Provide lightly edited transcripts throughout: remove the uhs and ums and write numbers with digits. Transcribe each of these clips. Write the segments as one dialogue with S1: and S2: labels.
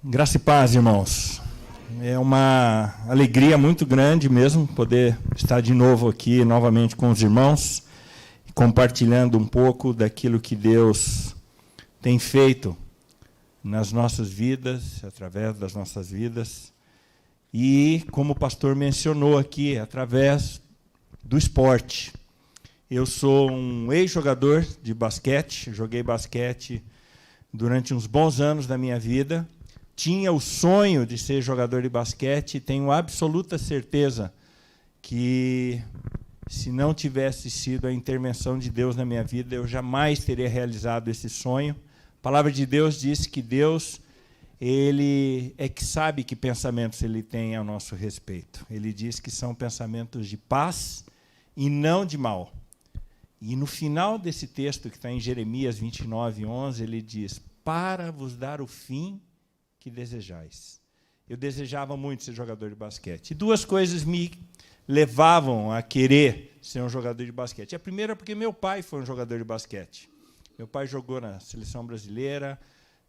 S1: Graça e paz, irmãos. É uma alegria muito grande mesmo poder estar de novo aqui, novamente com os irmãos, compartilhando um pouco daquilo que Deus tem feito nas nossas vidas, através das nossas vidas. E, como o pastor mencionou aqui, através do esporte. Eu sou um ex-jogador de basquete, joguei basquete durante uns bons anos da minha vida. Tinha o sonho de ser jogador de basquete e tenho absoluta certeza que, se não tivesse sido a intervenção de Deus na minha vida, eu jamais teria realizado esse sonho. A palavra de Deus diz que Deus, Ele é que sabe que pensamentos Ele tem a nosso respeito. Ele diz que são pensamentos de paz e não de mal. E no final desse texto, que está em Jeremias 29:11, ele diz: para vos dar o fim que desejais. Eu desejava muito ser jogador de basquete. E duas coisas me levavam a querer ser um jogador de basquete. A primeira é porque meu pai foi um jogador de basquete. Meu pai jogou na seleção brasileira,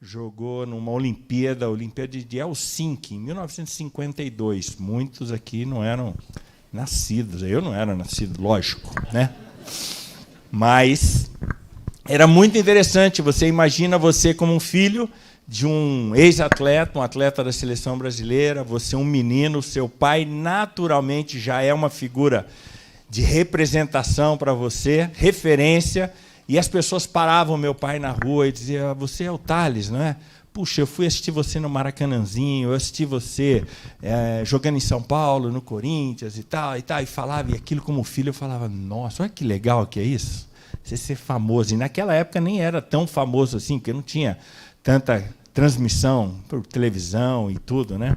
S1: jogou numa Olimpíada de Helsinki, em 1952. Muitos aqui não eram nascidos. Eu não era nascido, lógico, né? Mas era muito interessante. Você imagina você como um filho de um ex-atleta, um atleta da seleção brasileira, você um menino, seu pai naturalmente já é uma figura de representação para você, referência, e as pessoas paravam meu pai na rua e diziam: você é o Thales, não é? Puxa, eu fui assistir você no Maracanãzinho, eu assisti você jogando em São Paulo, no Corinthians e tal, e falava, e aquilo como filho eu falava: nossa, olha que legal que é isso, você ser famoso. E naquela época nem era tão famoso assim, porque não tinha tanta transmissão por televisão e tudo, né?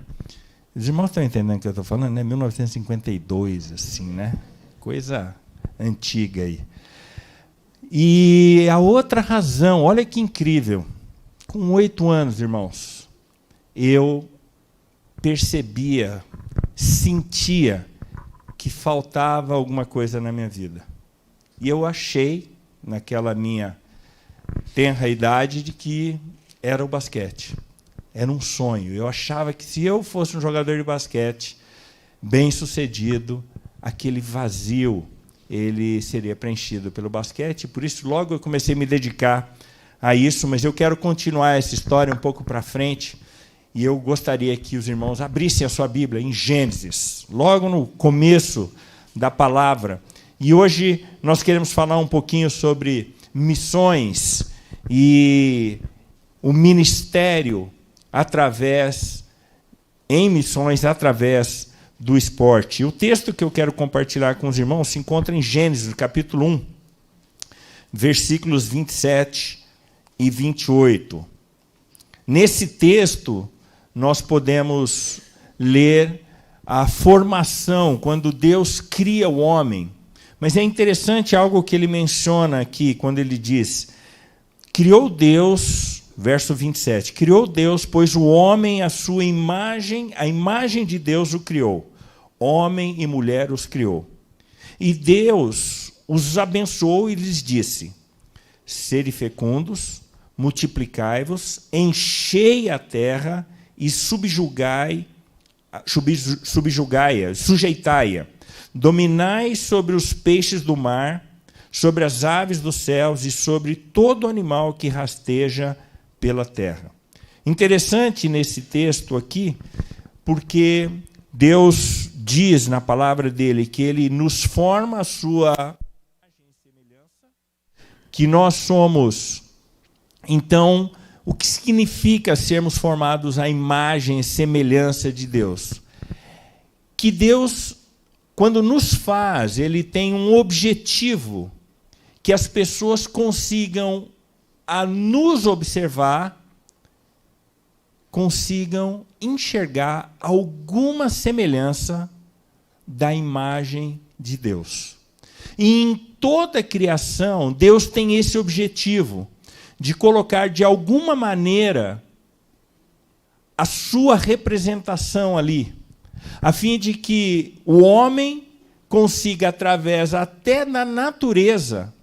S1: Os irmãos estão entendendo o que eu estou falando, né? 1952, assim, né? Coisa antiga aí. E a outra razão, olha que incrível, com 8 anos, irmãos, eu percebia, sentia que faltava alguma coisa na minha vida. E eu achei, naquela minha tenra idade, de que era o basquete. Era um sonho. Eu achava que, se eu fosse um jogador de basquete bem-sucedido, aquele vazio ele seria preenchido pelo basquete. Por isso, logo eu comecei a me dedicar a isso, mas eu quero continuar essa história um pouco para frente, e eu gostaria que os irmãos abrissem a sua Bíblia em Gênesis, logo no começo da palavra. E hoje nós queremos falar um pouquinho sobre missões e o ministério em missões através do esporte. O texto que eu quero compartilhar com os irmãos se encontra em Gênesis, capítulo 1, versículos 27 e 28. Nesse texto, nós podemos ler a formação, quando Deus cria o homem. Mas é interessante algo que ele menciona aqui, quando ele diz: criou Deus, verso 27, criou Deus, pois o homem, a sua imagem, a imagem de Deus o criou. Homem e mulher os criou. E Deus os abençoou e lhes disse: sede fecundos, multiplicai-vos, enchei a terra e subjugai-a, sujeitai-a. Dominai sobre os peixes do mar, sobre as aves dos céus e sobre todo animal que rasteja pela terra. Interessante nesse texto aqui, porque Deus diz na palavra dele que ele nos forma a sua imagem e semelhança, que nós somos, então, o que significa sermos formados à imagem e semelhança de Deus? Que Deus, quando nos faz, ele tem um objetivo, que as pessoas consigam, a nos observar, consigam enxergar alguma semelhança da imagem de Deus. E em toda a criação, Deus tem esse objetivo, de colocar de alguma maneira a sua representação ali, a fim de que o homem consiga, através até da natureza,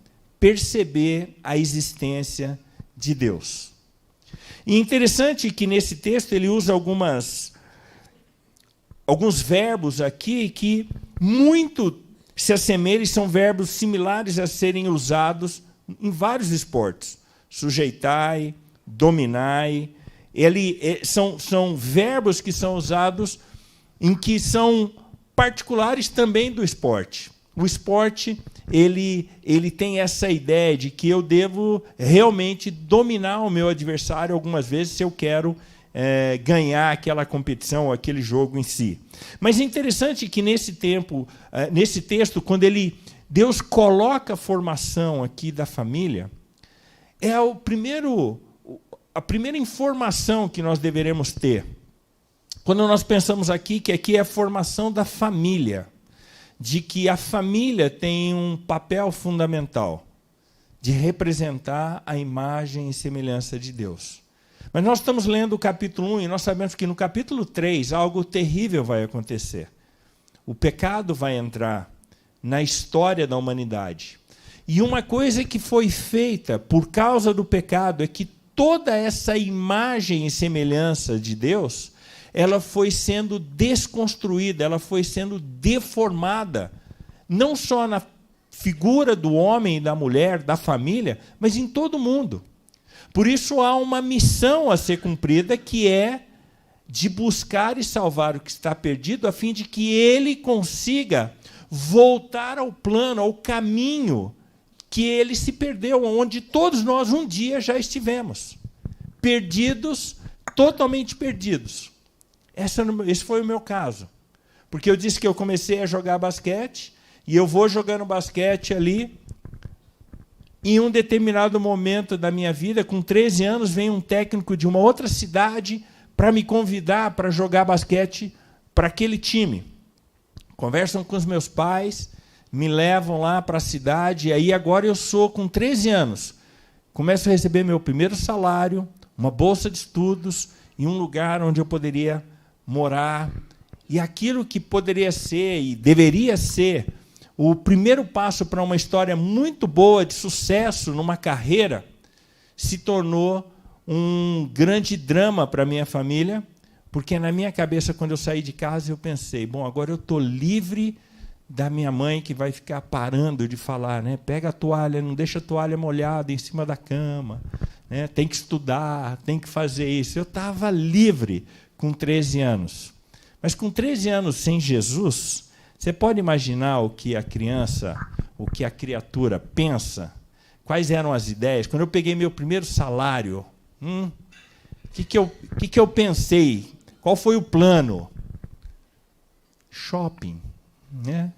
S1: perceber a existência de Deus. E interessante que nesse texto ele usa alguns verbos aqui que muito se assemelham, são verbos similares a serem usados em vários esportes. Sujeitai, dominai. São verbos que são usados em que são particulares também do esporte. O esporte ele tem essa ideia de que eu devo realmente dominar o meu adversário algumas vezes se eu quero ganhar aquela competição ou aquele jogo em si. Mas é interessante que nesse texto, quando Deus coloca a formação aqui da família, é a primeira informação que nós deveremos ter. Quando nós pensamos aqui, que aqui é a formação da família, de que a família tem um papel fundamental de representar a imagem e semelhança de Deus. Mas nós estamos lendo o capítulo 1 e nós sabemos que no capítulo 3 algo terrível vai acontecer. O pecado vai entrar na história da humanidade. E uma coisa que foi feita por causa do pecado é que toda essa imagem e semelhança de Deus, ela foi sendo desconstruída, ela foi sendo deformada, não só na figura do homem e da mulher, da família, mas em todo mundo. Por isso há uma missão a ser cumprida, que é de buscar e salvar o que está perdido, a fim de que ele consiga voltar ao plano, ao caminho que ele se perdeu, onde todos nós um dia já estivemos. Perdidos, totalmente perdidos. Esse foi o meu caso. Porque eu disse que eu comecei a jogar basquete, e eu vou jogando basquete ali. Em um determinado momento da minha vida, com 13 anos, vem um técnico de uma outra cidade para me convidar para jogar basquete para aquele time. Conversam com os meus pais, me levam lá para a cidade, e aí agora eu sou, com 13 anos, começo a receber meu primeiro salário, uma bolsa de estudos, em um lugar onde eu poderia morar. E aquilo que poderia ser e deveria ser o primeiro passo para uma história muito boa, de sucesso numa carreira, se tornou um grande drama para a minha família, porque na minha cabeça, quando eu saí de casa, eu pensei, bom, agora eu estou livre da minha mãe, que vai ficar parando de falar, né? Pega a toalha, não deixa a toalha molhada em cima da cama, né? Tem que estudar, tem que fazer isso. Eu estava livre com 13 anos. Mas com 13 anos sem Jesus, você pode imaginar o que a criança, o que a criatura pensa? Quais eram as ideias? Quando eu peguei meu primeiro salário, o que eu pensei? Qual foi o plano? Shopping, né?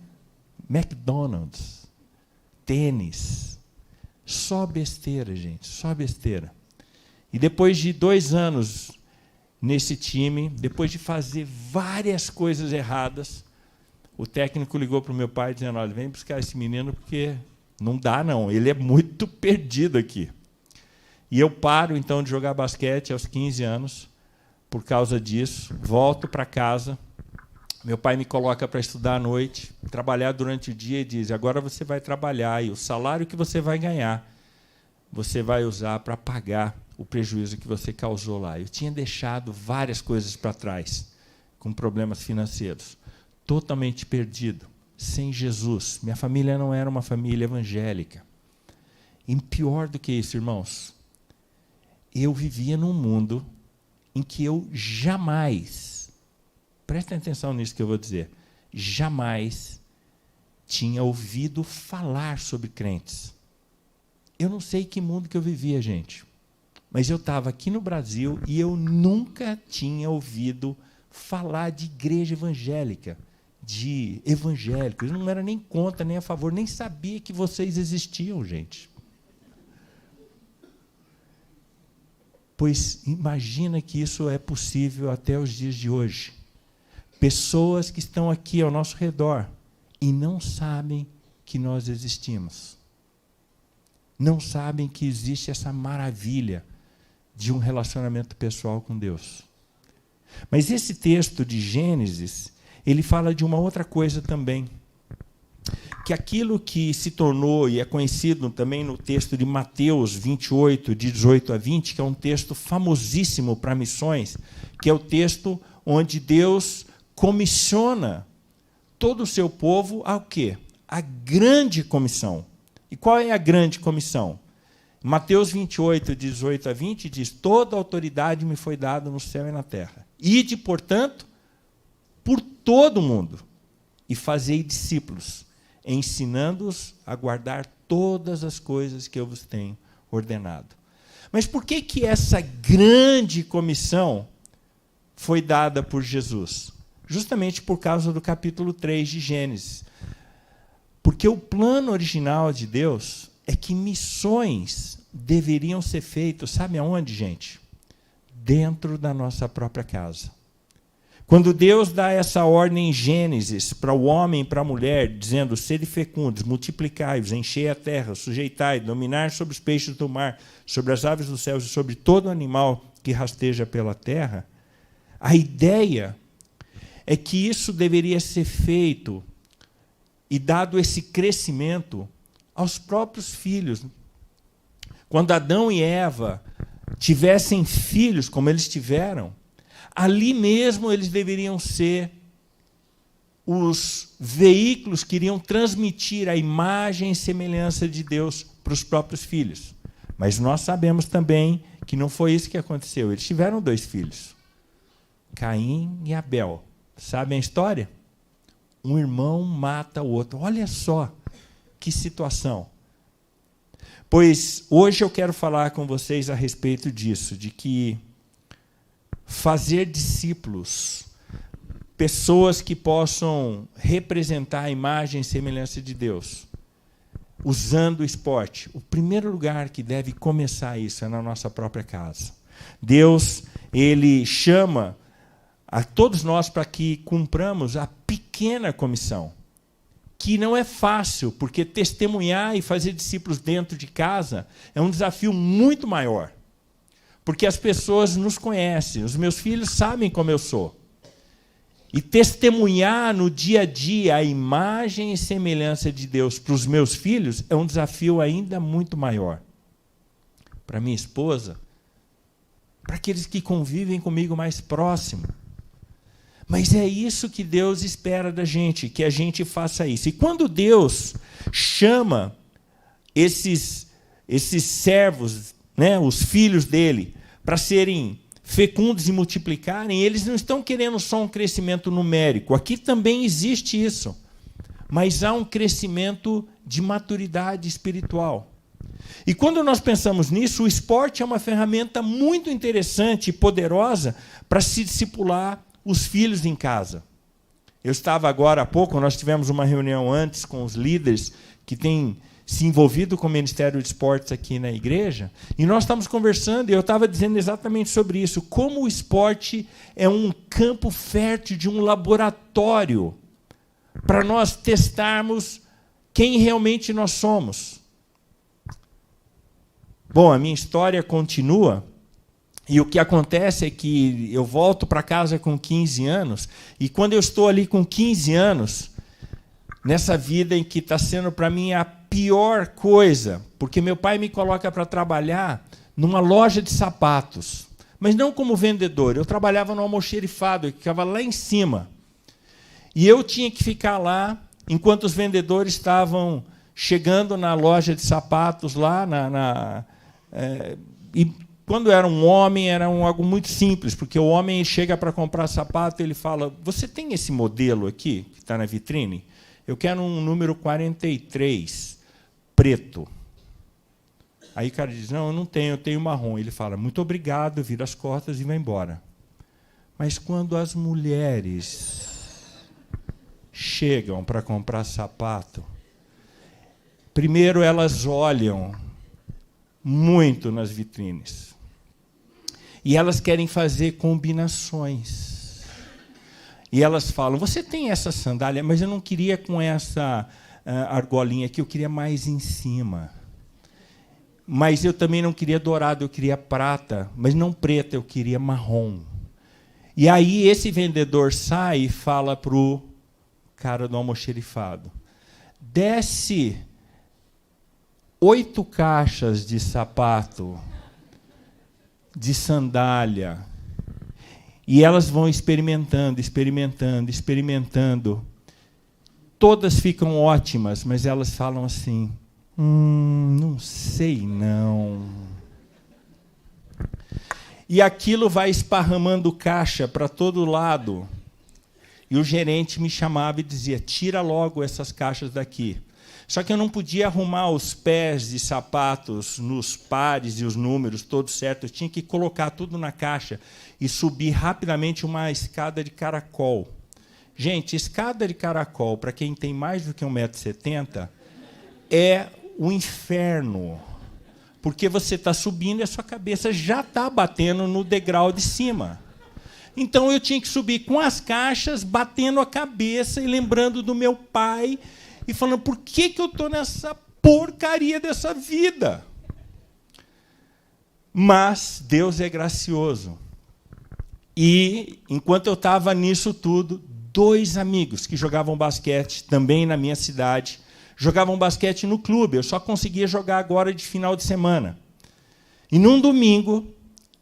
S1: McDonald's, tênis. Só besteira, gente, só besteira. E depois de 2 anos nesse time, depois de fazer várias coisas erradas, o técnico ligou para o meu pai dizendo, olha, vem buscar esse menino porque não dá, não, ele é muito perdido aqui. E eu paro, então, de jogar basquete aos 15 anos, por causa disso, volto para casa, meu pai me coloca para estudar à noite, trabalhar durante o dia e diz, agora você vai trabalhar e o salário que você vai ganhar, você vai usar para pagar o prejuízo que você causou lá. Eu tinha deixado várias coisas para trás, com problemas financeiros. Totalmente perdido, sem Jesus. Minha família não era uma família evangélica. E pior do que isso, irmãos, eu vivia num mundo em que eu jamais, prestem atenção nisso que eu vou dizer, jamais tinha ouvido falar sobre crentes. Eu não sei que mundo que eu vivia, gente, mas eu estava aqui no Brasil e eu nunca tinha ouvido falar de igreja evangélica, de evangélicos. Eu não era nem contra, nem a favor, nem sabia que vocês existiam, gente. Pois imagina que isso é possível até os dias de hoje. Pessoas que estão aqui ao nosso redor e não sabem que nós existimos. Não sabem que existe essa maravilha de um relacionamento pessoal com Deus. Mas esse texto de Gênesis, ele fala de uma outra coisa também, que aquilo que se tornou, e é conhecido também no texto de Mateus 28, de 18 a 20, que é um texto famosíssimo para missões, que é o texto onde Deus comissiona todo o seu povo ao quê? A grande comissão. E qual é a grande comissão? Mateus 28, 18 a 20, diz: toda autoridade me foi dada no céu e na terra. Ide, portanto, por todo o mundo, e fazei discípulos, ensinando-os a guardar todas as coisas que eu vos tenho ordenado. Mas por que essa grande comissão foi dada por Jesus? Justamente por causa do capítulo 3 de Gênesis. Porque o plano original de Deus é que missões deveriam ser feitas, sabe aonde, gente? Dentro da nossa própria casa. Quando Deus dá essa ordem em Gênesis para o homem e para a mulher, dizendo: sede fecundos, multiplicai-vos, enchei a terra, sujeitai, dominar sobre os peixes do mar, sobre as aves dos céus e sobre todo animal que rasteja pela terra, a ideia é que isso deveria ser feito e dado esse crescimento aos próprios filhos. Quando Adão e Eva tivessem filhos, como eles tiveram, ali mesmo eles deveriam ser os veículos que iriam transmitir a imagem e semelhança de Deus para os próprios filhos. Mas nós sabemos também que não foi isso que aconteceu. Eles tiveram 2 filhos, Caim e Abel. Sabem a história? Um irmão mata o outro. Olha só que situação. Pois hoje eu quero falar com vocês a respeito disso, de que fazer discípulos, pessoas que possam representar a imagem e semelhança de Deus, usando o esporte. O primeiro lugar que deve começar isso é na nossa própria casa. Deus, ele chama a todos nós para que cumpramos a pequena comissão, que não é fácil, porque testemunhar e fazer discípulos dentro de casa é um desafio muito maior. Porque as pessoas nos conhecem, os meus filhos sabem como eu sou. E testemunhar no dia a dia a imagem e semelhança de Deus para os meus filhos é um desafio ainda muito maior. Para minha esposa, para aqueles que convivem comigo mais próximo. Mas é isso que Deus espera da gente, que a gente faça isso. E quando Deus chama esses servos, né, os filhos dele, para serem fecundos e multiplicarem, eles não estão querendo só um crescimento numérico. Aqui também existe isso. Mas há um crescimento de maturidade espiritual. E quando nós pensamos nisso, o esporte é uma ferramenta muito interessante e poderosa para se discipular os filhos em casa. Eu estava agora há pouco, nós tivemos uma reunião antes com os líderes que têm se envolvido com o Ministério de Esportes aqui na igreja, e nós estávamos conversando, e eu estava dizendo exatamente sobre isso, como o esporte é um campo fértil de um laboratório para nós testarmos quem realmente nós somos. Bom, a minha história continua, e o que acontece é que eu volto para casa com 15 anos, e quando eu estou ali com 15 anos, nessa vida em que está sendo para mim a pior coisa, porque meu pai me coloca para trabalhar numa loja de sapatos, mas não como vendedor. Eu trabalhava no almoxerifado, eu ficava lá em cima. E eu tinha que ficar lá enquanto os vendedores estavam chegando na loja de sapatos lá. E quando era um homem, era algo muito simples, porque o homem chega para comprar sapato e ele fala: você tem esse modelo aqui, que está na vitrine? Eu quero um número 43, preto. Aí o cara diz: não, eu não tenho, eu tenho marrom. Ele fala: muito obrigado, vira as costas e vai embora. Mas quando as mulheres chegam para comprar sapato, primeiro elas olham muito nas vitrines. E elas querem fazer combinações. E elas falam: você tem essa sandália, mas eu não queria com essa argolinha aqui, eu queria mais em cima. Mas eu também não queria dourado, eu queria prata, mas não preta, eu queria marrom. E aí esse vendedor sai e fala para o cara do almoxerifado: desce 8 caixas de sapato, de sandália, e elas vão experimentando. Todas ficam ótimas, mas elas falam assim, não sei não. E aquilo vai esparramando caixa para todo lado. E o gerente me chamava e dizia, tira logo essas caixas daqui. Só que eu não podia arrumar os pés de sapatos nos pares e os números todos certos. Eu tinha que colocar tudo na caixa e subir rapidamente uma escada de caracol. Gente, escada de caracol, para quem tem mais do que 1,70 m, é o inferno. Porque você está subindo e a sua cabeça já está batendo no degrau de cima. Então, eu tinha que subir com as caixas, batendo a cabeça e lembrando do meu pai e falando, por que eu estou nessa porcaria dessa vida? Mas Deus é gracioso. E, enquanto eu estava nisso tudo, 2 amigos que jogavam basquete, também na minha cidade, jogavam basquete no clube. Eu só conseguia jogar agora de final de semana. E, num domingo,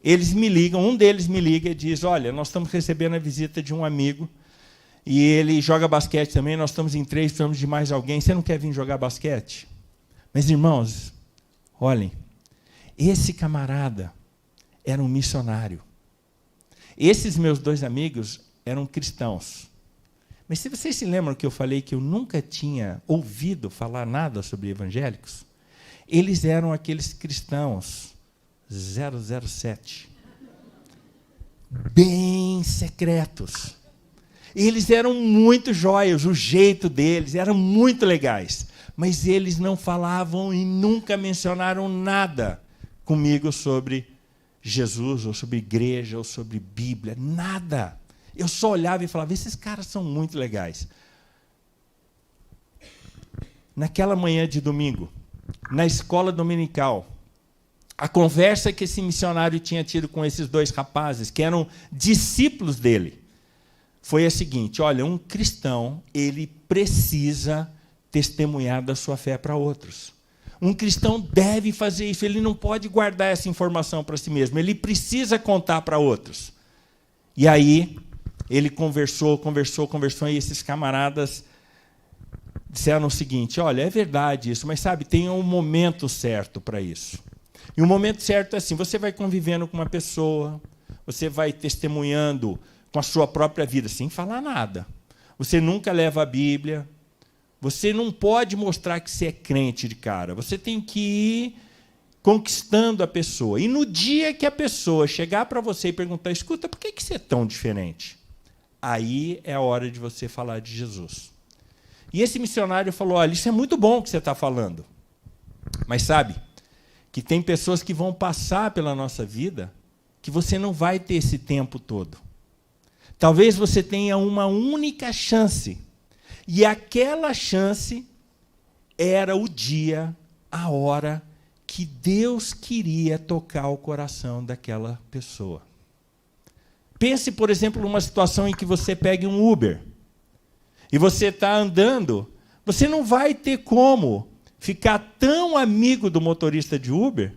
S1: eles me ligam, um deles me liga e diz, olha, nós estamos recebendo a visita de um amigo, e ele joga basquete também, nós estamos em 3, precisamos de mais alguém, você não quer vir jogar basquete? Mas, irmãos, olhem, esse camarada era um missionário. Esses meus 2 amigos eram cristãos. Mas se vocês se lembram que eu falei que eu nunca tinha ouvido falar nada sobre evangélicos, eles eram aqueles cristãos 007, bem secretos. Eles eram muito jóias, o jeito deles, eram muito legais. Mas eles não falavam e nunca mencionaram nada comigo sobre Jesus, ou sobre igreja, ou sobre Bíblia, nada. Eu só olhava e falava, esses caras são muito legais. Naquela manhã de domingo, na escola dominical, a conversa que esse missionário tinha tido com esses 2 rapazes, que eram discípulos dele, foi a seguinte, olha, um cristão, ele precisa testemunhar da sua fé para outros. Um cristão deve fazer isso, ele não pode guardar essa informação para si mesmo, ele precisa contar para outros. E aí, ele conversou, e esses camaradas disseram o seguinte, olha, é verdade isso, mas sabe, tem um momento certo para isso. E o momento certo é assim, você vai convivendo com uma pessoa, você vai testemunhando com a sua própria vida, sem falar nada. Você nunca leva a Bíblia, você não pode mostrar que você é crente de cara, você tem que ir conquistando a pessoa. E no dia que a pessoa chegar para você e perguntar, escuta, por que você é tão diferente? Aí é a hora de você falar de Jesus. E esse missionário falou, olha, isso é muito bom que você está falando, mas sabe que tem pessoas que vão passar pela nossa vida que você não vai ter esse tempo todo. Talvez você tenha uma única chance, e aquela chance era o dia, a hora que Deus queria tocar o coração daquela pessoa. Pense, por exemplo, numa situação em que você pegue um Uber e você está andando, você não vai ter como ficar tão amigo do motorista de Uber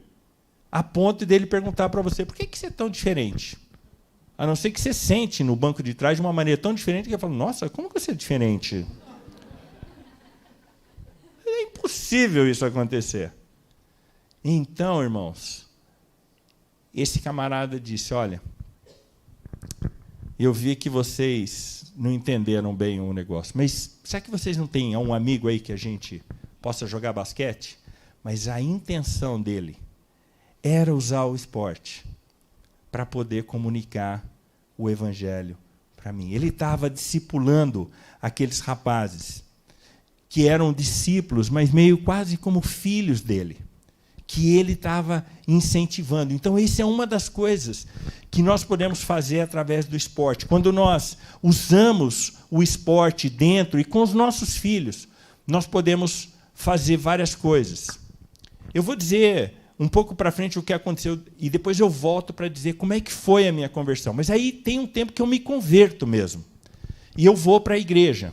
S1: a ponto dele perguntar para você, por que você é tão diferente? A não ser que você sente no banco de trás de uma maneira tão diferente que ele fala, nossa, como que você é diferente? É impossível isso acontecer. Então, irmãos, esse camarada disse, olha, eu vi que vocês não entenderam bem o negócio, mas será que vocês não têm um amigo aí que a gente possa jogar basquete? Mas a intenção dele era usar o esporte para poder comunicar o evangelho para mim. Ele estava discipulando aqueles rapazes que eram discípulos, mas meio quase como filhos dele, que ele estava incentivando. Então, isso é uma das coisas que nós podemos fazer através do esporte. Quando nós usamos o esporte dentro e com os nossos filhos, nós podemos fazer várias coisas. Eu vou dizer um pouco para frente o que aconteceu e depois eu volto para dizer como é que foi a minha conversão. Mas aí tem um tempo que eu me converto mesmo. E eu vou para a igreja.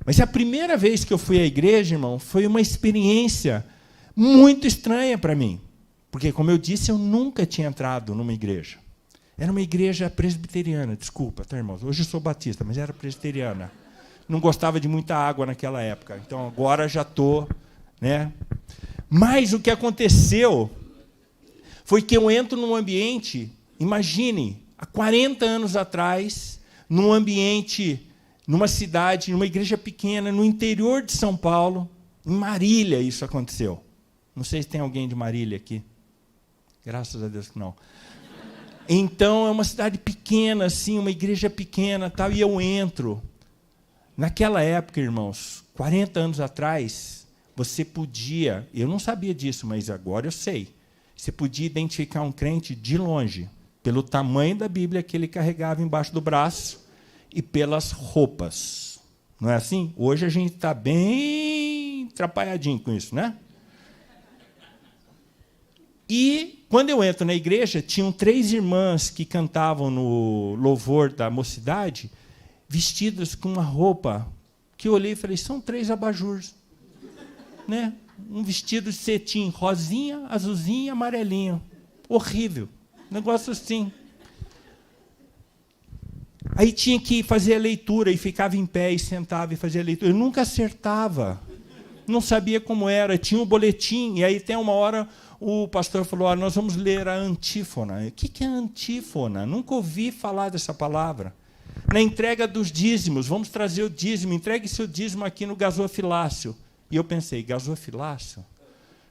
S1: Mas a primeira vez que eu fui à igreja, irmão, foi uma experiência muito estranha para mim. Porque, como eu disse, eu nunca tinha entrado numa igreja. Era uma igreja presbiteriana, desculpa, tá, irmãos? Hoje eu sou batista, mas era presbiteriana. Não gostava de muita água naquela época. Então, agora já estou... né? Mas o que aconteceu foi que eu entro num ambiente, imagine, há 40 anos atrás, num ambiente, numa cidade, numa igreja pequena, no interior de São Paulo, em Marília isso aconteceu. Não sei se tem alguém de Marília aqui. Graças a Deus que não. Então, é uma cidade pequena, assim, uma igreja pequena, tal, e eu entro. Naquela época, irmãos, 40 anos atrás, você podia, eu não sabia disso, mas agora eu sei, você podia identificar um crente de longe, pelo tamanho da Bíblia que ele carregava embaixo do braço e pelas roupas. Não é assim? Hoje a gente está bem atrapalhadinho com isso, né? E, quando eu entro na igreja, tinham 3 irmãs que cantavam no louvor da mocidade, vestidas com uma roupa que eu olhei e falei, são 3 abajures. Né? Um vestido de cetim, rosinha, azulzinho e amarelinho. Horrível. Negócio assim. Aí tinha que fazer a leitura, e ficava em pé, e sentava e fazia a leitura. Eu nunca acertava. Não sabia como era. Tinha um boletim, e aí, até uma hora, o pastor falou, nós vamos ler a antífona. O que é a antífona? Nunca ouvi falar dessa palavra. Na entrega dos dízimos, vamos trazer o dízimo, entregue seu dízimo aqui no gasofilácio. E eu pensei, gasofilácio?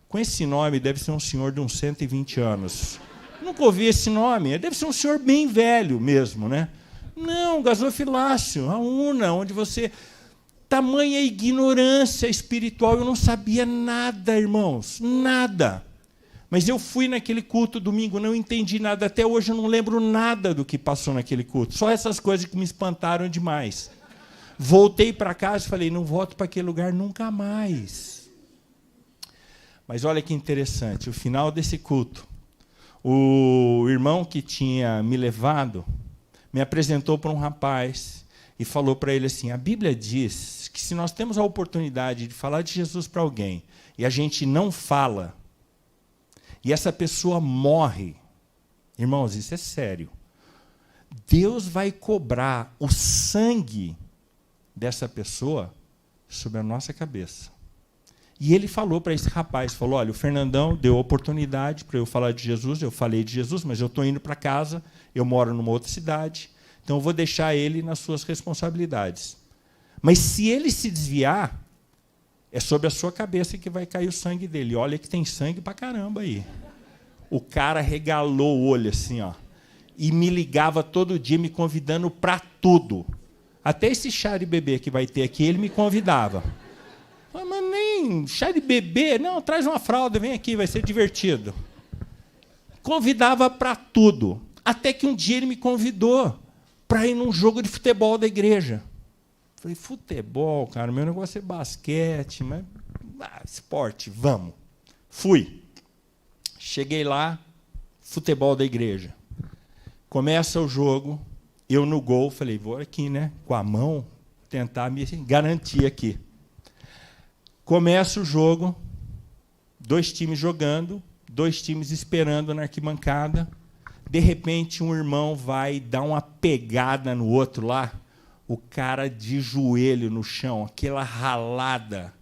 S1: Com esse nome, deve ser um senhor de uns 120 anos. Nunca ouvi esse nome, deve ser um senhor bem velho mesmo, né? Não, gasofilácio, a una, onde você... Tamanha ignorância espiritual, eu não sabia nada, irmãos, nada. Mas eu fui naquele culto domingo, não entendi nada. Até hoje eu não lembro nada do que passou naquele culto. Só essas coisas que me espantaram demais. Voltei para casa e falei, não volto para aquele lugar nunca mais. Mas olha que interessante, o final desse culto, o irmão que tinha me levado me apresentou para um rapaz e falou para ele assim, a Bíblia diz que se nós temos a oportunidade de falar de Jesus para alguém e a gente não fala, e essa pessoa morre, irmãos, isso é sério, Deus vai cobrar o sangue dessa pessoa sobre a nossa cabeça. E ele falou para esse rapaz, falou, olha, o Fernandão deu a oportunidade para eu falar de Jesus, eu falei de Jesus, mas eu estou indo para casa, eu moro numa outra cidade, então eu vou deixar ele nas suas responsabilidades. Mas se ele se desviar, é sobre a sua cabeça que vai cair o sangue dele. Olha que tem sangue para caramba aí. O cara regalou o olho assim, ó, e me ligava todo dia, me convidando para tudo. Até esse chá de bebê que vai ter aqui, ele me convidava. Mas nem chá de bebê, não, traz uma fralda, vem aqui, vai ser divertido. Convidava para tudo. Até que um dia ele me convidou para ir num jogo de futebol da igreja. Falei, futebol, cara, meu negócio é basquete, mas esporte, vamos. Fui. Cheguei lá, futebol da igreja. Começa o jogo, eu no gol, falei, vou aqui, né, com a mão, tentar me garantir aqui. Começa o jogo, 2 times jogando, 2 times esperando na arquibancada. De repente, um irmão vai dar uma pegada no outro lá, o cara de joelho no chão, aquela ralada,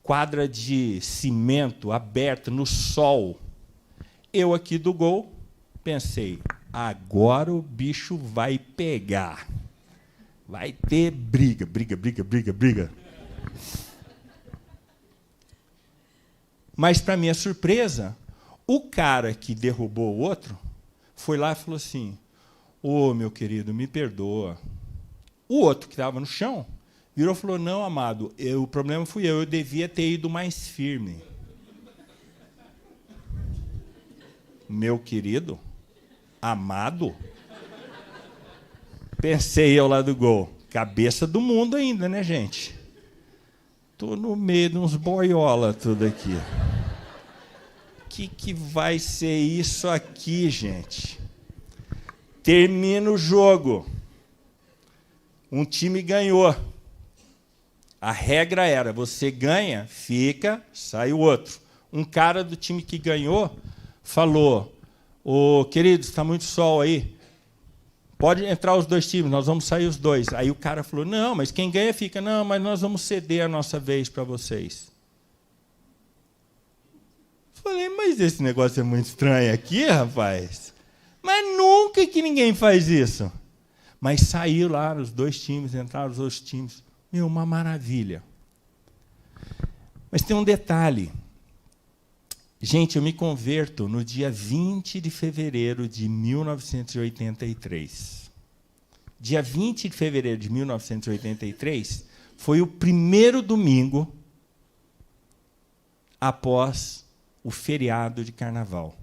S1: quadra de cimento aberta no sol. Eu aqui do gol, pensei, agora o bicho vai pegar. Vai ter briga, briga, briga, briga, briga. Mas, para minha surpresa, o cara que derrubou o outro foi lá e falou assim, ô, meu querido, me perdoa. O outro, que estava no chão, virou e falou, não, amado, o problema fui eu devia ter ido mais firme. Meu querido, amado, pensei eu lá do gol, cabeça do mundo ainda, né, gente? Estou no meio de uns boiola tudo aqui. Que vai ser isso aqui, gente? Termina o jogo. Um time ganhou. A regra era, você ganha, fica, sai o outro. Um cara do time que ganhou falou, ô, querido, está muito sol aí, pode entrar os dois times, nós vamos sair os dois. Aí o cara falou, não, mas quem ganha fica. Não, mas nós vamos ceder a nossa vez para vocês. Falei, mas esse negócio é muito estranho aqui, rapaz. Mas nunca que ninguém faz isso. Mas saiu lá os dois times, entraram os outros times. Meu, uma maravilha. Mas tem um detalhe. Gente, eu me converto no dia 20 de fevereiro de 1983. Dia 20 de fevereiro de 1983 foi o primeiro domingo após o feriado de Carnaval.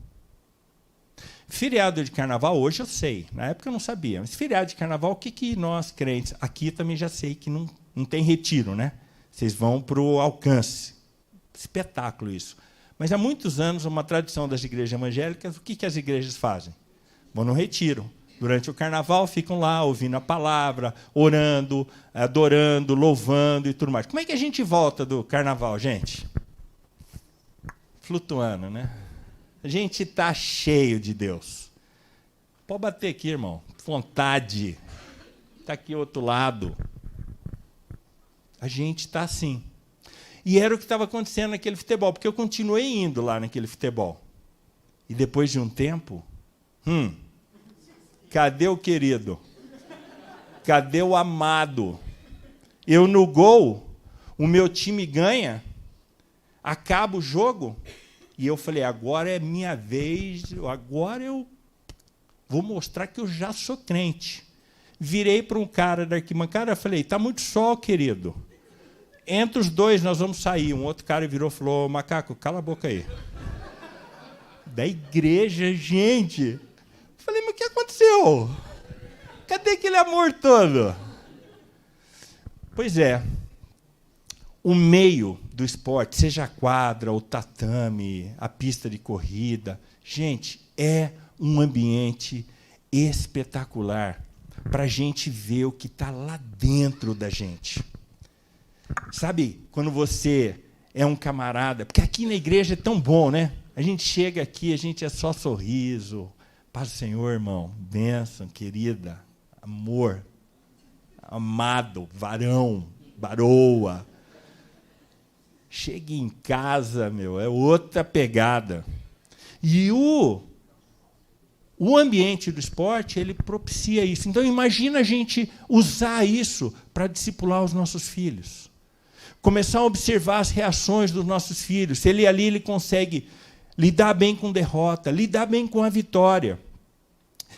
S1: Feriado de Carnaval, hoje eu sei. Na época eu não sabia. Mas feriado de Carnaval, o que nós, crentes... Aqui também já sei que não tem retiro, né? Vocês vão para o alcance. Espetáculo isso. Mas há muitos anos, uma tradição das igrejas evangélicas, o que as igrejas fazem? Vão no retiro. Durante o Carnaval, ficam lá ouvindo a palavra, orando, adorando, louvando e tudo mais. Como é que a gente volta do Carnaval, gente? Flutuando, né? A gente está cheio de Deus. Pode bater aqui, irmão. Vontade. Está aqui ao outro lado. A gente está assim. E era o que estava acontecendo naquele futebol, porque eu continuei indo lá naquele futebol. E depois de um tempo, cadê o querido? Cadê o amado? Eu no gol, o meu time ganha, acaba o jogo, e eu falei, agora é minha vez, agora eu vou mostrar que eu já sou crente. Virei para um cara da arquibancada e falei, está muito sol, querido. Entre os dois nós vamos sair. Um outro cara virou e falou, macaco, cala a boca aí. Da igreja, gente. Falei, mas o que aconteceu? Cadê aquele amor todo? Pois é. O meio do esporte, seja a quadra, o tatame, a pista de corrida, gente, é um ambiente espetacular para a gente ver o que está lá dentro da gente. Sabe, quando você é um camarada, porque aqui na igreja é tão bom, né? A gente chega aqui, a gente é só sorriso, paz do Senhor, irmão, bênção, querida, amor, amado, varão, varoa. Chega em casa, meu, é outra pegada. E o ambiente do esporte, ele propicia isso. Então, imagina a gente usar isso para discipular os nossos filhos. Começar a observar as reações dos nossos filhos. Se ele consegue lidar bem com derrota, lidar bem com a vitória.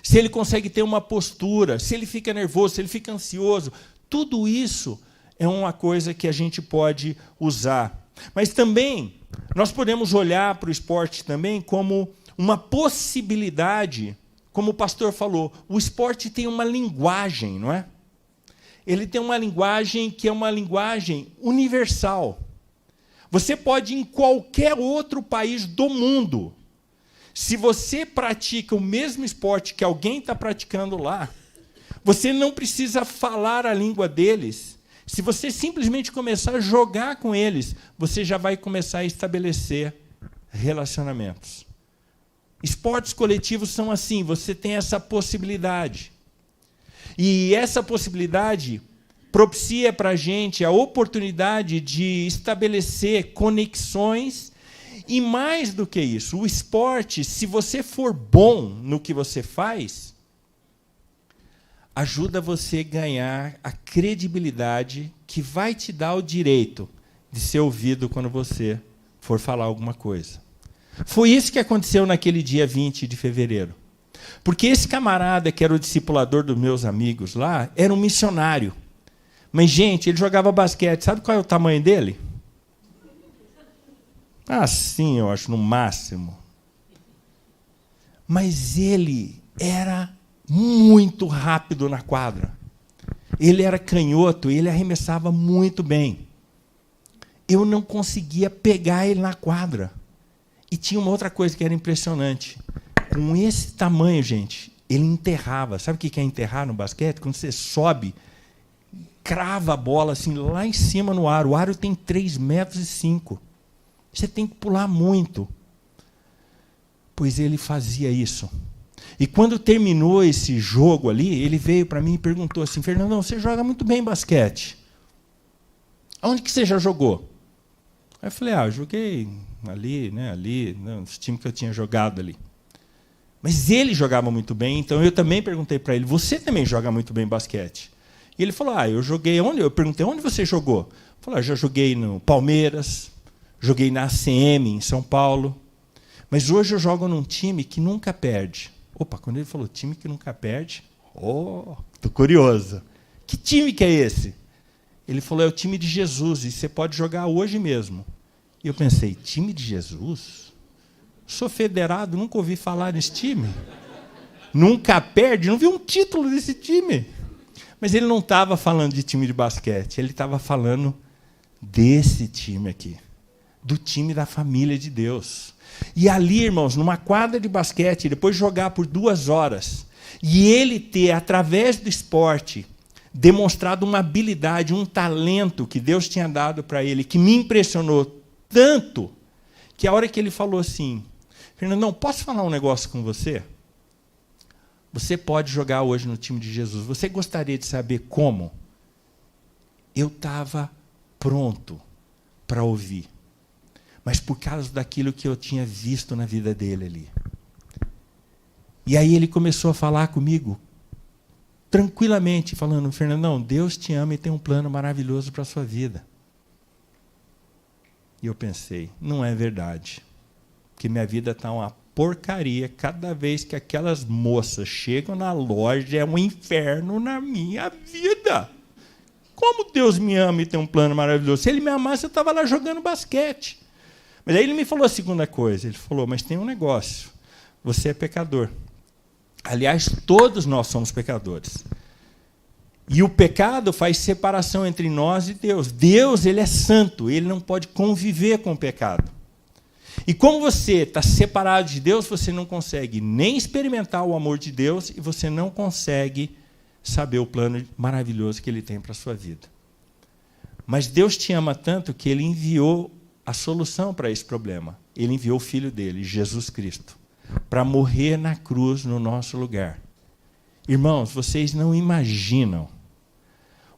S1: Se ele consegue ter uma postura, se ele fica nervoso, se ele fica ansioso. Tudo isso é uma coisa que a gente pode usar. Mas também, nós podemos olhar para o esporte também como uma possibilidade, como o pastor falou, o esporte tem uma linguagem, não é? Ele tem uma linguagem que é uma linguagem universal. Você pode ir em qualquer outro país do mundo. Se você pratica o mesmo esporte que alguém está praticando lá, você não precisa falar a língua deles. Se você simplesmente começar a jogar com eles, você já vai começar a estabelecer relacionamentos. Esportes coletivos são assim, você tem essa possibilidade. E essa possibilidade propicia para a gente a oportunidade de estabelecer conexões. E mais do que isso, o esporte, se você for bom no que você faz, ajuda você a ganhar a credibilidade que vai te dar o direito de ser ouvido quando você for falar alguma coisa. Foi isso que aconteceu naquele dia 20 de fevereiro. Porque esse camarada, que era o discipulador dos meus amigos lá, era um missionário. Mas, gente, ele jogava basquete. Sabe qual é o tamanho dele? Assim, eu acho, no máximo. Mas ele era muito rápido na quadra. Ele era canhoto e ele arremessava muito bem. Eu não conseguia pegar ele na quadra. E tinha uma outra coisa que era impressionante. Com esse tamanho, gente, ele enterrava. Sabe o que é enterrar no basquete? Quando você sobe, crava a bola assim, lá em cima no aro. O aro tem 3,5 metros. Você tem que pular muito. Pois ele fazia isso. E quando terminou esse jogo ali, ele veio para mim e perguntou assim: Fernandão, você joga muito bem basquete. Aonde que você já jogou? Aí eu falei: eu joguei ali, nos times que eu tinha jogado ali. Mas ele jogava muito bem, então eu também perguntei para ele: você também joga muito bem basquete? E ele falou: eu joguei onde? Eu perguntei: onde você jogou? Ele falou: já joguei no Palmeiras, joguei na ACM em São Paulo, mas hoje eu jogo num time que nunca perde. Opa, quando ele falou time que nunca perde, estou curioso. Que time que é esse? Ele falou: é o time de Jesus, e você pode jogar hoje mesmo. E eu pensei: time de Jesus? Sou federado, nunca ouvi falar nesse time. Nunca perde, não vi um título desse time. Mas ele não estava falando de time de basquete, ele estava falando desse time aqui, do time da família de Deus. E ali, irmãos, numa quadra de basquete, depois de jogar por 2 horas, e ele ter, através do esporte, demonstrado uma habilidade, um talento que Deus tinha dado para ele, que me impressionou tanto, que a hora que ele falou assim: Fernandão, posso falar um negócio com você? Você pode jogar hoje no time de Jesus. Você gostaria de saber como? Eu estava pronto para ouvir. Mas por causa daquilo que eu tinha visto na vida dele ali. E aí ele começou a falar comigo, tranquilamente, falando: Fernandão, Deus te ama e tem um plano maravilhoso para a sua vida. E eu pensei: não é verdade. Porque minha vida está uma porcaria. Cada vez que aquelas moças chegam na loja, é um inferno na minha vida. Como Deus me ama e tem um plano maravilhoso? Se ele me amasse, eu estava lá jogando basquete. Mas aí ele me falou a segunda coisa. Ele falou: mas tem um negócio. Você é pecador. Aliás, todos nós somos pecadores. E o pecado faz separação entre nós e Deus. Deus, ele é santo. Ele não pode conviver com o pecado. E como você está separado de Deus, você não consegue nem experimentar o amor de Deus e você não consegue saber o plano maravilhoso que Ele tem para a sua vida. Mas Deus te ama tanto que Ele enviou a solução para esse problema. Ele enviou o Filho dele, Jesus Cristo, para morrer na cruz no nosso lugar. Irmãos, vocês não imaginam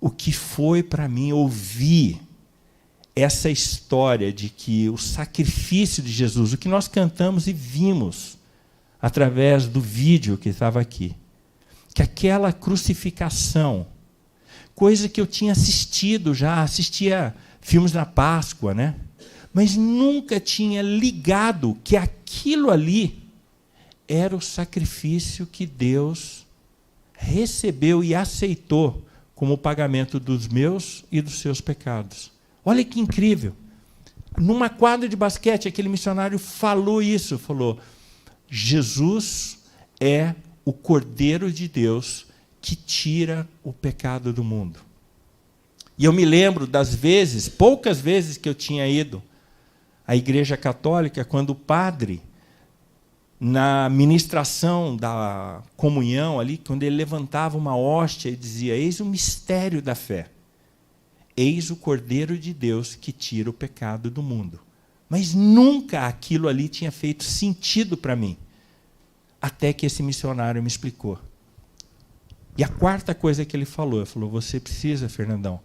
S1: o que foi para mim ouvir essa história de que o sacrifício de Jesus, o que nós cantamos e vimos através do vídeo que estava aqui, que aquela crucificação, coisa que eu tinha assistido já, assistia filmes na Páscoa, né? Mas nunca tinha ligado que aquilo ali era o sacrifício que Deus recebeu e aceitou como pagamento dos meus e dos seus pecados. Olha que incrível. Numa quadra de basquete, aquele missionário falou isso, falou: Jesus é o Cordeiro de Deus que tira o pecado do mundo. E eu me lembro das vezes, poucas vezes que eu tinha ido à Igreja Católica, quando o padre, na ministração da comunhão ali, quando ele levantava uma hóstia e dizia: eis o mistério da fé. Eis o Cordeiro de Deus que tira o pecado do mundo. Mas nunca aquilo ali tinha feito sentido para mim, até que esse missionário me explicou. E a quarta coisa que ele falou: você precisa, Fernandão,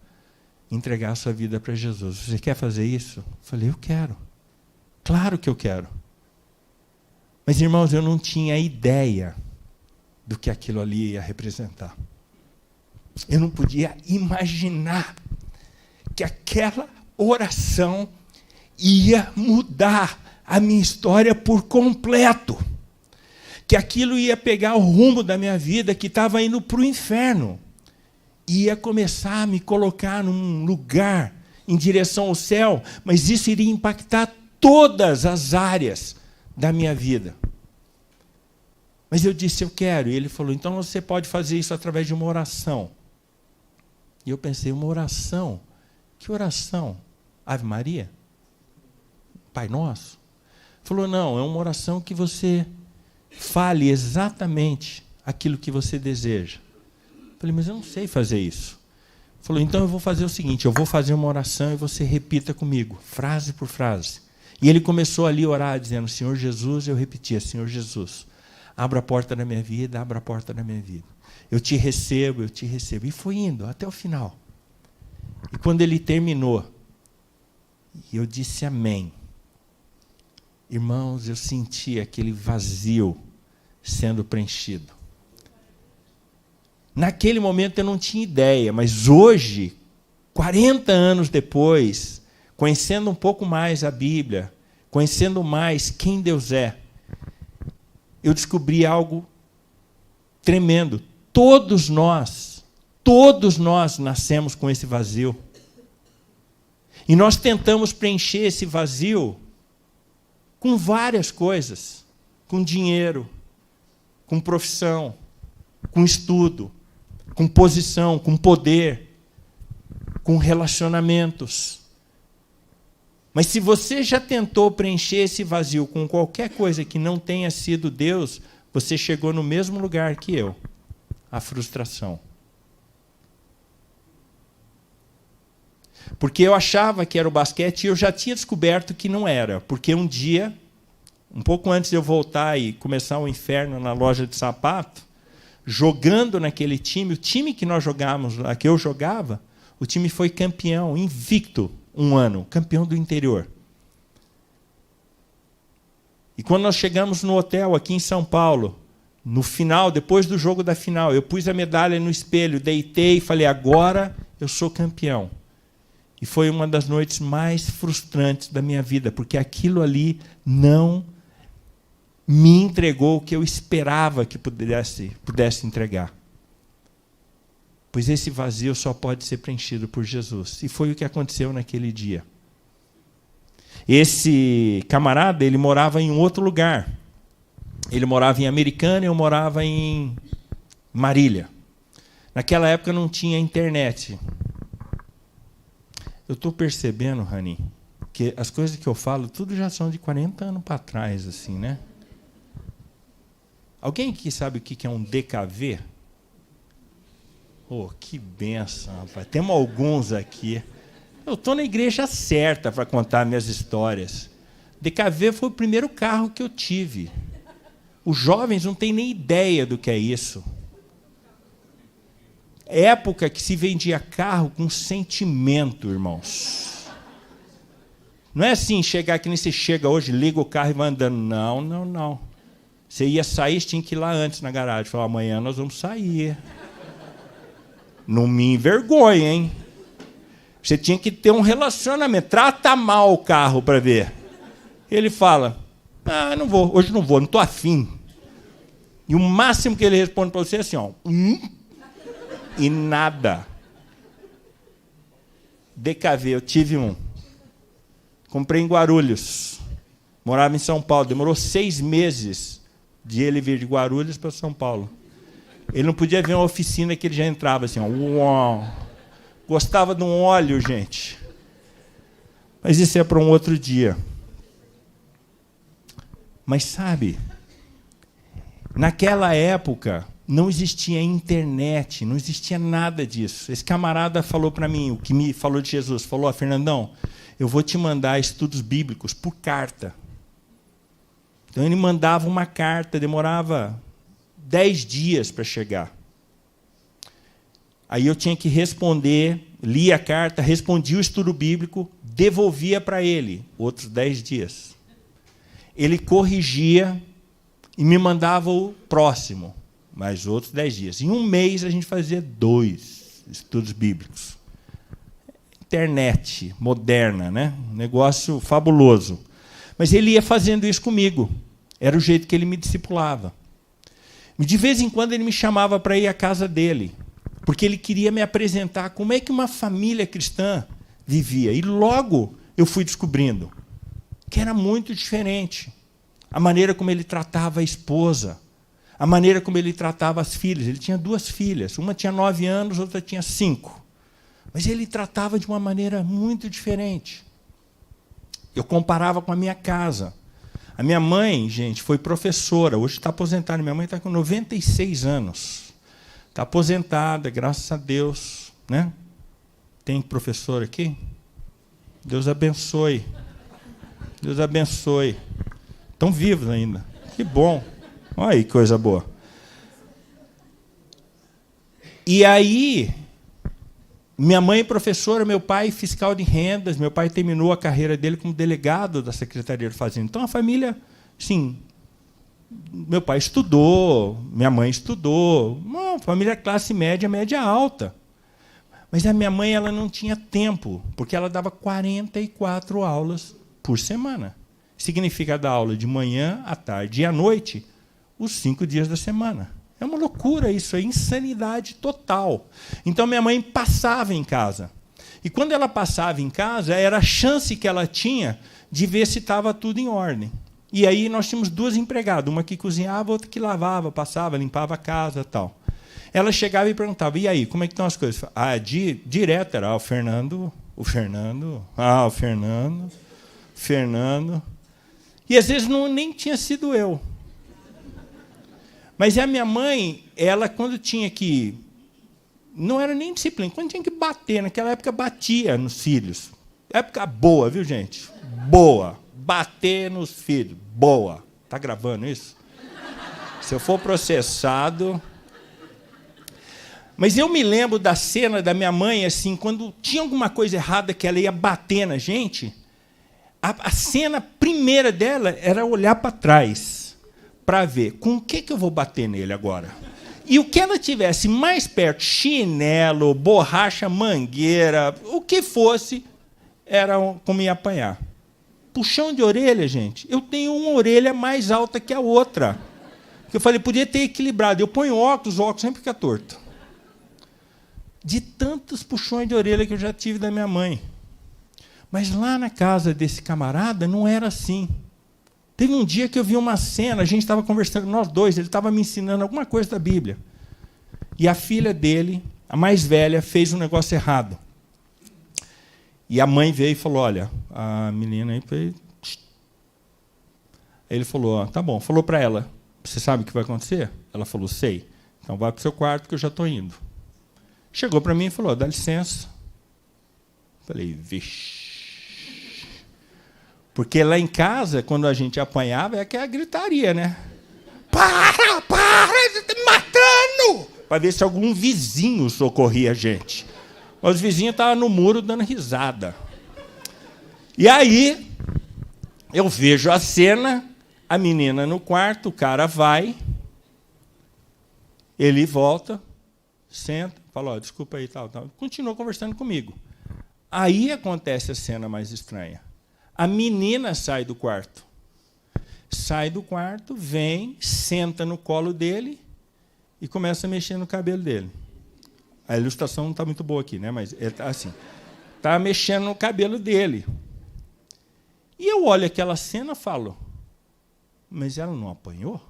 S1: entregar a sua vida para Jesus. Você quer fazer isso? Eu falei: eu quero. Claro que eu quero. Mas, irmãos, eu não tinha ideia do que aquilo ali ia representar. Eu não podia imaginar que aquela oração ia mudar a minha história por completo. Que aquilo ia pegar o rumo da minha vida, que estava indo para o inferno. E ia começar a me colocar num lugar em direção ao céu, mas isso iria impactar todas as áreas da minha vida. Mas eu disse: eu quero. E ele falou: então você pode fazer isso através de uma oração. E eu pensei: uma oração? Que oração? Ave Maria? Pai Nosso? Ele falou: não, é uma oração que você fale exatamente aquilo que você deseja. Eu falei: mas eu não sei fazer isso. Falou, então eu vou fazer o seguinte, eu vou fazer uma oração e você repita comigo, frase por frase. E ele começou ali a orar, dizendo, Senhor Jesus, eu repetia, Senhor Jesus, abra a porta da minha vida, abra a porta da minha vida. Eu te recebo, eu te recebo. E foi indo até o final. E quando ele terminou, eu disse amém. Irmãos, eu senti aquele vazio sendo preenchido. Naquele momento eu não tinha ideia, mas hoje, 40 anos depois, conhecendo um pouco mais a Bíblia, conhecendo mais quem Deus é, eu descobri algo tremendo. Todos nós nascemos com esse vazio. E nós tentamos preencher esse vazio com várias coisas, com dinheiro, com profissão, com estudo, com posição, com poder, com relacionamentos. Mas se você já tentou preencher esse vazio com qualquer coisa que não tenha sido Deus, você chegou no mesmo lugar que eu, a frustração. Porque eu achava que era o basquete e eu já tinha descoberto que não era. Porque um dia, um pouco antes de eu voltar e começar o inferno na loja de sapato, jogando naquele time, o time que nós jogávamos lá, que eu jogava, o time foi campeão, invicto, um ano, campeão do interior. E quando nós chegamos no hotel aqui em São Paulo, no final, depois do jogo da final, eu pus a medalha no espelho, deitei e falei, agora eu sou campeão. E foi uma das noites mais frustrantes da minha vida, porque aquilo ali não me entregou o que eu esperava que pudesse entregar. Pois esse vazio só pode ser preenchido por Jesus. E foi o que aconteceu naquele dia. Esse camarada, ele morava em um outro lugar. Ele morava em Americana e eu morava em Marília. Naquela época não tinha internet. Eu estou percebendo, Rani, que as coisas que eu falo, tudo já são de 40 anos para trás, assim, né? Alguém aqui sabe o que é um DKV? Oh, que benção, rapaz. Temos alguns aqui. Eu estou na igreja certa para contar minhas histórias. DKV foi o primeiro carro que eu tive. Os jovens não têm nem ideia do que é isso. Época que se vendia carro com sentimento, irmãos. Não é assim, chegar que nem você chega hoje, liga o carro e vai andando. Não, não, não. Você ia sair, tinha que ir lá antes na garagem. Falar, amanhã nós vamos sair. Não me envergonhe, hein? Você tinha que ter um relacionamento. Trata mal o carro para ver. Ele fala, não vou, hoje não vou, não estou afim. E o máximo que ele responde para você é assim, ó, e nada. DKV, eu tive um. Comprei em Guarulhos. Morava em São Paulo. Demorou 6 meses de ele vir de Guarulhos para São Paulo. Ele não podia ver uma oficina que ele já entrava assim, ó, uau. Gostava de um óleo, gente. Mas isso é para um outro dia. Mas sabe, naquela época não existia internet, não existia nada disso. Esse camarada falou para mim, o que me falou de Jesus, falou, Fernandão, eu vou te mandar estudos bíblicos por carta. Então ele mandava uma carta, demorava 10 dias para chegar. Aí eu tinha que responder, lia a carta, respondia o estudo bíblico, devolvia para ele, outros 10 dias. Ele corrigia e me mandava o próximo, mais outros 10 dias. Em um mês, a gente fazia 2 estudos bíblicos. Internet moderna, né? Um negócio fabuloso. Mas ele ia fazendo isso comigo. Era o jeito que ele me discipulava. De vez em quando, ele me chamava para ir à casa dele, porque ele queria me apresentar como é que uma família cristã vivia. E logo eu fui descobrindo que era muito diferente. A maneira como ele tratava a esposa, a maneira como ele tratava as filhas. Ele tinha 2 filhas, uma tinha 9 anos, outra tinha 5. Mas ele tratava de uma maneira muito diferente. Eu comparava com a minha casa. A minha mãe, gente, foi professora, hoje está aposentada. Minha mãe está com 96 anos. Está aposentada, graças a Deus, né? Tem professor aqui? Deus abençoe. Deus abençoe. Estão vivos ainda. Que bom. Olha aí, que coisa boa. E aí, minha mãe é professora, meu pai fiscal de rendas, meu pai terminou a carreira dele como delegado da Secretaria de Fazenda. Então, a família, sim, meu pai estudou, minha mãe estudou, uma família classe média, média alta. Mas a minha mãe ela não tinha tempo, porque ela dava 44 aulas por semana. Significa dar aula de manhã, à tarde e à noite, os 5 dias da semana. É uma loucura isso, é insanidade total. Então, minha mãe passava em casa. E, quando ela passava em casa, era a chance que ela tinha de ver se estava tudo em ordem. E aí nós tínhamos 2 empregadas, uma que cozinhava, outra que lavava, passava, limpava a casa e tal. Ela chegava e perguntava, e aí, como é que estão as coisas? Direto era o Fernando. E, às vezes, nem tinha sido eu. Mas a minha mãe, ela, quando tinha que... Não era nem disciplina, quando tinha que bater, naquela época batia nos filhos. Época boa, viu, gente? Boa. Bater nos filhos. Boa. Está gravando isso? Se eu for processado... Mas eu me lembro da cena da minha mãe, assim, quando tinha alguma coisa errada que ela ia bater na gente, a cena primeira dela era olhar para trás, para ver com o que eu vou bater nele agora. E o que ela tivesse mais perto, chinelo, borracha, mangueira, o que fosse, era como ia apanhar. Puxão de orelha, gente. Eu tenho uma orelha mais alta que a outra. Eu falei, podia ter equilibrado. Eu ponho óculos, o óculos sempre fica torto. De tantos puxões de orelha que eu já tive da minha mãe. Mas lá na casa desse camarada não era assim. Teve um dia que eu vi uma cena, a gente estava conversando, nós dois, ele estava me ensinando alguma coisa da Bíblia. E a filha dele, a mais velha, fez um negócio errado. E a mãe veio e falou, olha, a menina aí foi... Aí ele falou, tá bom, falou para ela, você sabe o que vai acontecer? Ela falou, sei. Então vai para o seu quarto que eu já estou indo. Chegou para mim e falou, dá licença. Falei, vixe. Porque lá em casa, quando a gente apanhava, é aquela gritaria, né? Para, você está me matando! Para ver se algum vizinho socorria a gente. Os vizinhos estavam no muro dando risada. E aí, eu vejo a cena, a menina no quarto, o cara vai, ele volta, senta, fala, oh, desculpa aí, tal. Continua conversando comigo. Aí acontece a cena mais estranha. A menina sai do quarto. Sai do quarto, vem, senta no colo dele e começa a mexer no cabelo dele. A ilustração não está muito boa aqui, né? Mas ele está assim. Está mexendo no cabelo dele. E eu olho aquela cena e falo, mas ela não apanhou?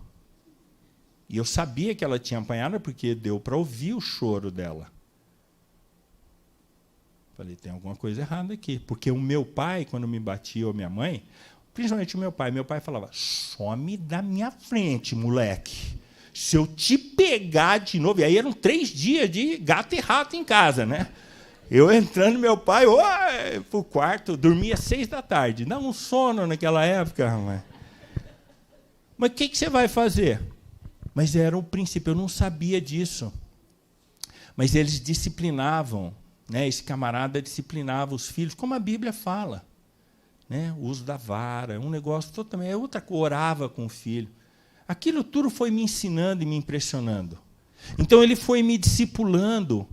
S1: E eu sabia que ela tinha apanhado porque deu para ouvir o choro dela. Falei, tem alguma coisa errada aqui. Porque o meu pai, quando me batia, ou minha mãe, principalmente o meu pai falava, some da minha frente, moleque. Se eu te pegar de novo... E aí eram 3 dias de gato e rato em casa, né? Eu entrando, meu pai, para o quarto, dormia às 6 da tarde. Dá um sono naquela época, rapaz. Mas o que você vai fazer? Mas era o princípio, eu não sabia disso. Mas eles disciplinavam, né? Esse camarada disciplinava os filhos, como a Bíblia fala. Né? O uso da vara, um negócio totalmente... É outra coisa, orava com o filho. Aquilo tudo foi me ensinando e me impressionando. Então, ele foi me discipulando.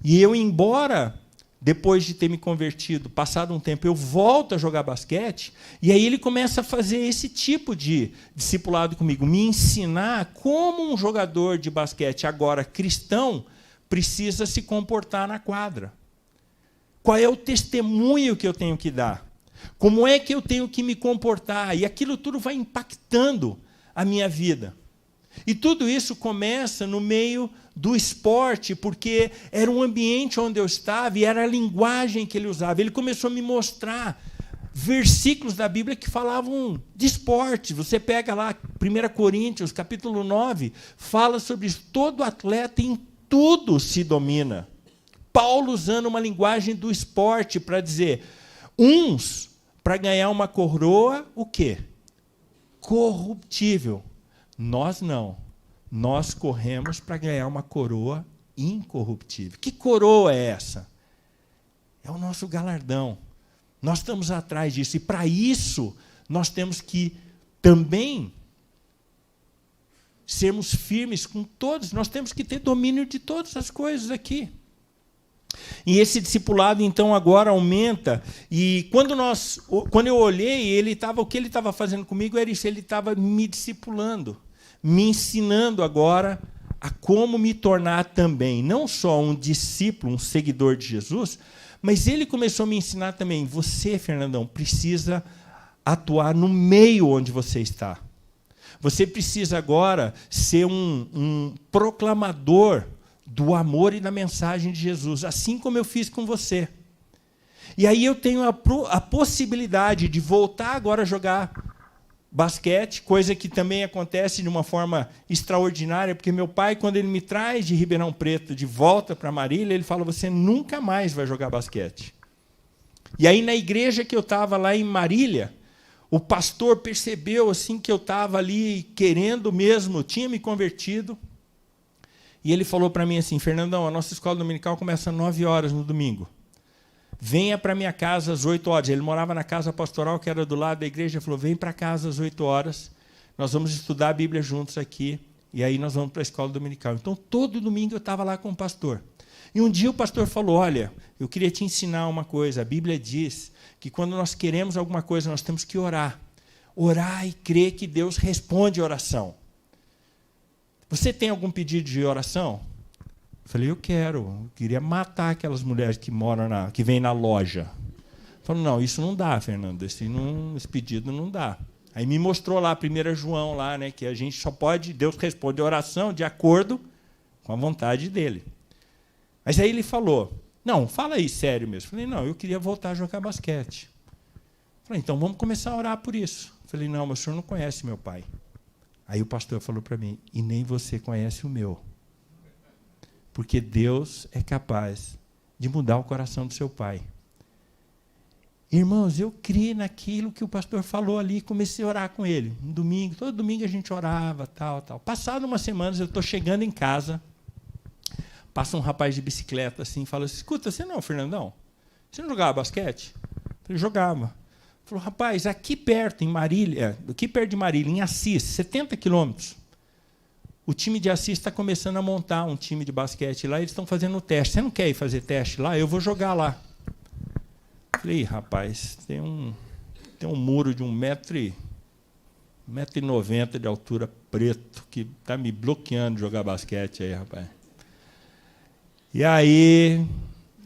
S1: E eu, embora, depois de ter me convertido, passado um tempo, eu volto a jogar basquete, e aí ele começa a fazer esse tipo de discipulado comigo, me ensinar como um jogador de basquete, agora cristão, precisa se comportar na quadra. Qual é o testemunho que eu tenho que dar? Como é que eu tenho que me comportar? E aquilo tudo vai impactando a minha vida. E tudo isso começa no meio do esporte, porque era um ambiente onde eu estava e era a linguagem que ele usava. Ele começou a me mostrar versículos da Bíblia que falavam de esporte. Você pega lá 1 Coríntios, capítulo 9, fala sobre isso. Todo atleta em tudo se domina. Paulo usando uma linguagem do esporte para dizer, uns para ganhar uma coroa, o quê? Corruptível. Nós não. Nós corremos para ganhar uma coroa incorruptível. Que coroa é essa? É o nosso galardão. Nós estamos atrás disso. E, para isso, nós temos que também sermos firmes com todos. Nós temos que ter domínio de todas as coisas aqui. E esse discipulado, então, agora aumenta. E quando eu olhei, o que ele estava fazendo comigo era isso. Ele estava me discipulando, me ensinando agora a como me tornar também, não só um discípulo, um seguidor de Jesus, mas ele começou a me ensinar também, você, Fernandão, precisa atuar no meio onde você está. Você precisa agora ser um proclamador do amor e da mensagem de Jesus, assim como eu fiz com você. E aí eu tenho a possibilidade de voltar agora a jogar basquete, coisa que também acontece de uma forma extraordinária, porque meu pai, quando ele me traz de Ribeirão Preto de volta para Marília, ele fala, você nunca mais vai jogar basquete. E aí, na igreja que eu estava lá em Marília, o pastor percebeu assim, que eu estava ali querendo mesmo, tinha me convertido, e ele falou para mim assim, Fernandão, a nossa escola dominical começa às 9 horas no domingo. Venha para minha casa às 8 horas. Ele morava na casa pastoral, que era do lado da igreja. Ele falou, vem para casa às 8 horas. Nós vamos estudar a Bíblia juntos aqui. E aí nós vamos para a escola dominical. Então, todo domingo eu estava lá com o pastor. E um dia o pastor falou, olha, eu queria te ensinar uma coisa. A Bíblia diz que quando nós queremos alguma coisa, nós temos que orar. Orar e crer que Deus responde a oração. Você tem algum pedido de oração? Eu falei, eu queria matar aquelas mulheres que moram que vêm na loja. Falei, não, isso não dá, Fernando, esse pedido não dá. Aí me mostrou lá, 1 João, lá, né, que a gente só pode, Deus responde a oração de acordo com a vontade dele. Mas aí ele falou, não, fala aí sério mesmo. Eu falei, não, eu queria voltar a jogar basquete. Eu falei, então vamos começar a orar por isso. Eu falei, não, mas o senhor não conhece meu pai. Aí o pastor falou para mim, e nem você conhece o meu. Porque Deus é capaz de mudar o coração do seu pai. Irmãos, eu criei naquilo que o pastor falou ali, comecei a orar com ele. Um domingo, todo domingo a gente orava, tal. Passado umas semanas, eu estou chegando em casa, passa um rapaz de bicicleta assim, e fala assim, escuta, você não, Fernandão? Você não jogava basquete? Eu jogava. Falou, rapaz, aqui perto, em Marília, aqui perto de Marília, em Assis, 70 quilômetros, o time de Assis está começando a montar um time de basquete lá, eles estão fazendo teste. Você não quer ir fazer teste lá? Eu vou jogar lá. Falei, rapaz, tem um muro de 1,90 m de altura, preto, que está me bloqueando de jogar basquete aí, rapaz. E aí,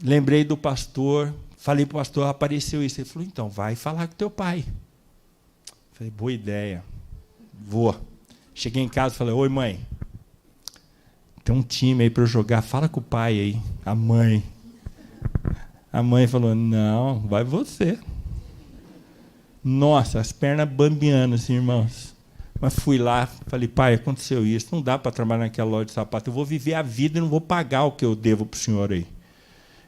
S1: lembrei do pastor, falei para o pastor, apareceu isso. Ele falou, então, vai falar com teu pai. Falei, boa ideia, vou. Cheguei em casa e falei, oi, mãe, tem um time aí para eu jogar, fala com o pai aí, a mãe. A mãe falou, não, vai você. Nossa, as pernas bambeando, assim, irmãos. Mas fui lá, falei, pai, aconteceu isso, não dá para trabalhar naquela loja de sapato, eu vou viver a vida e não vou pagar o que eu devo para o senhor aí.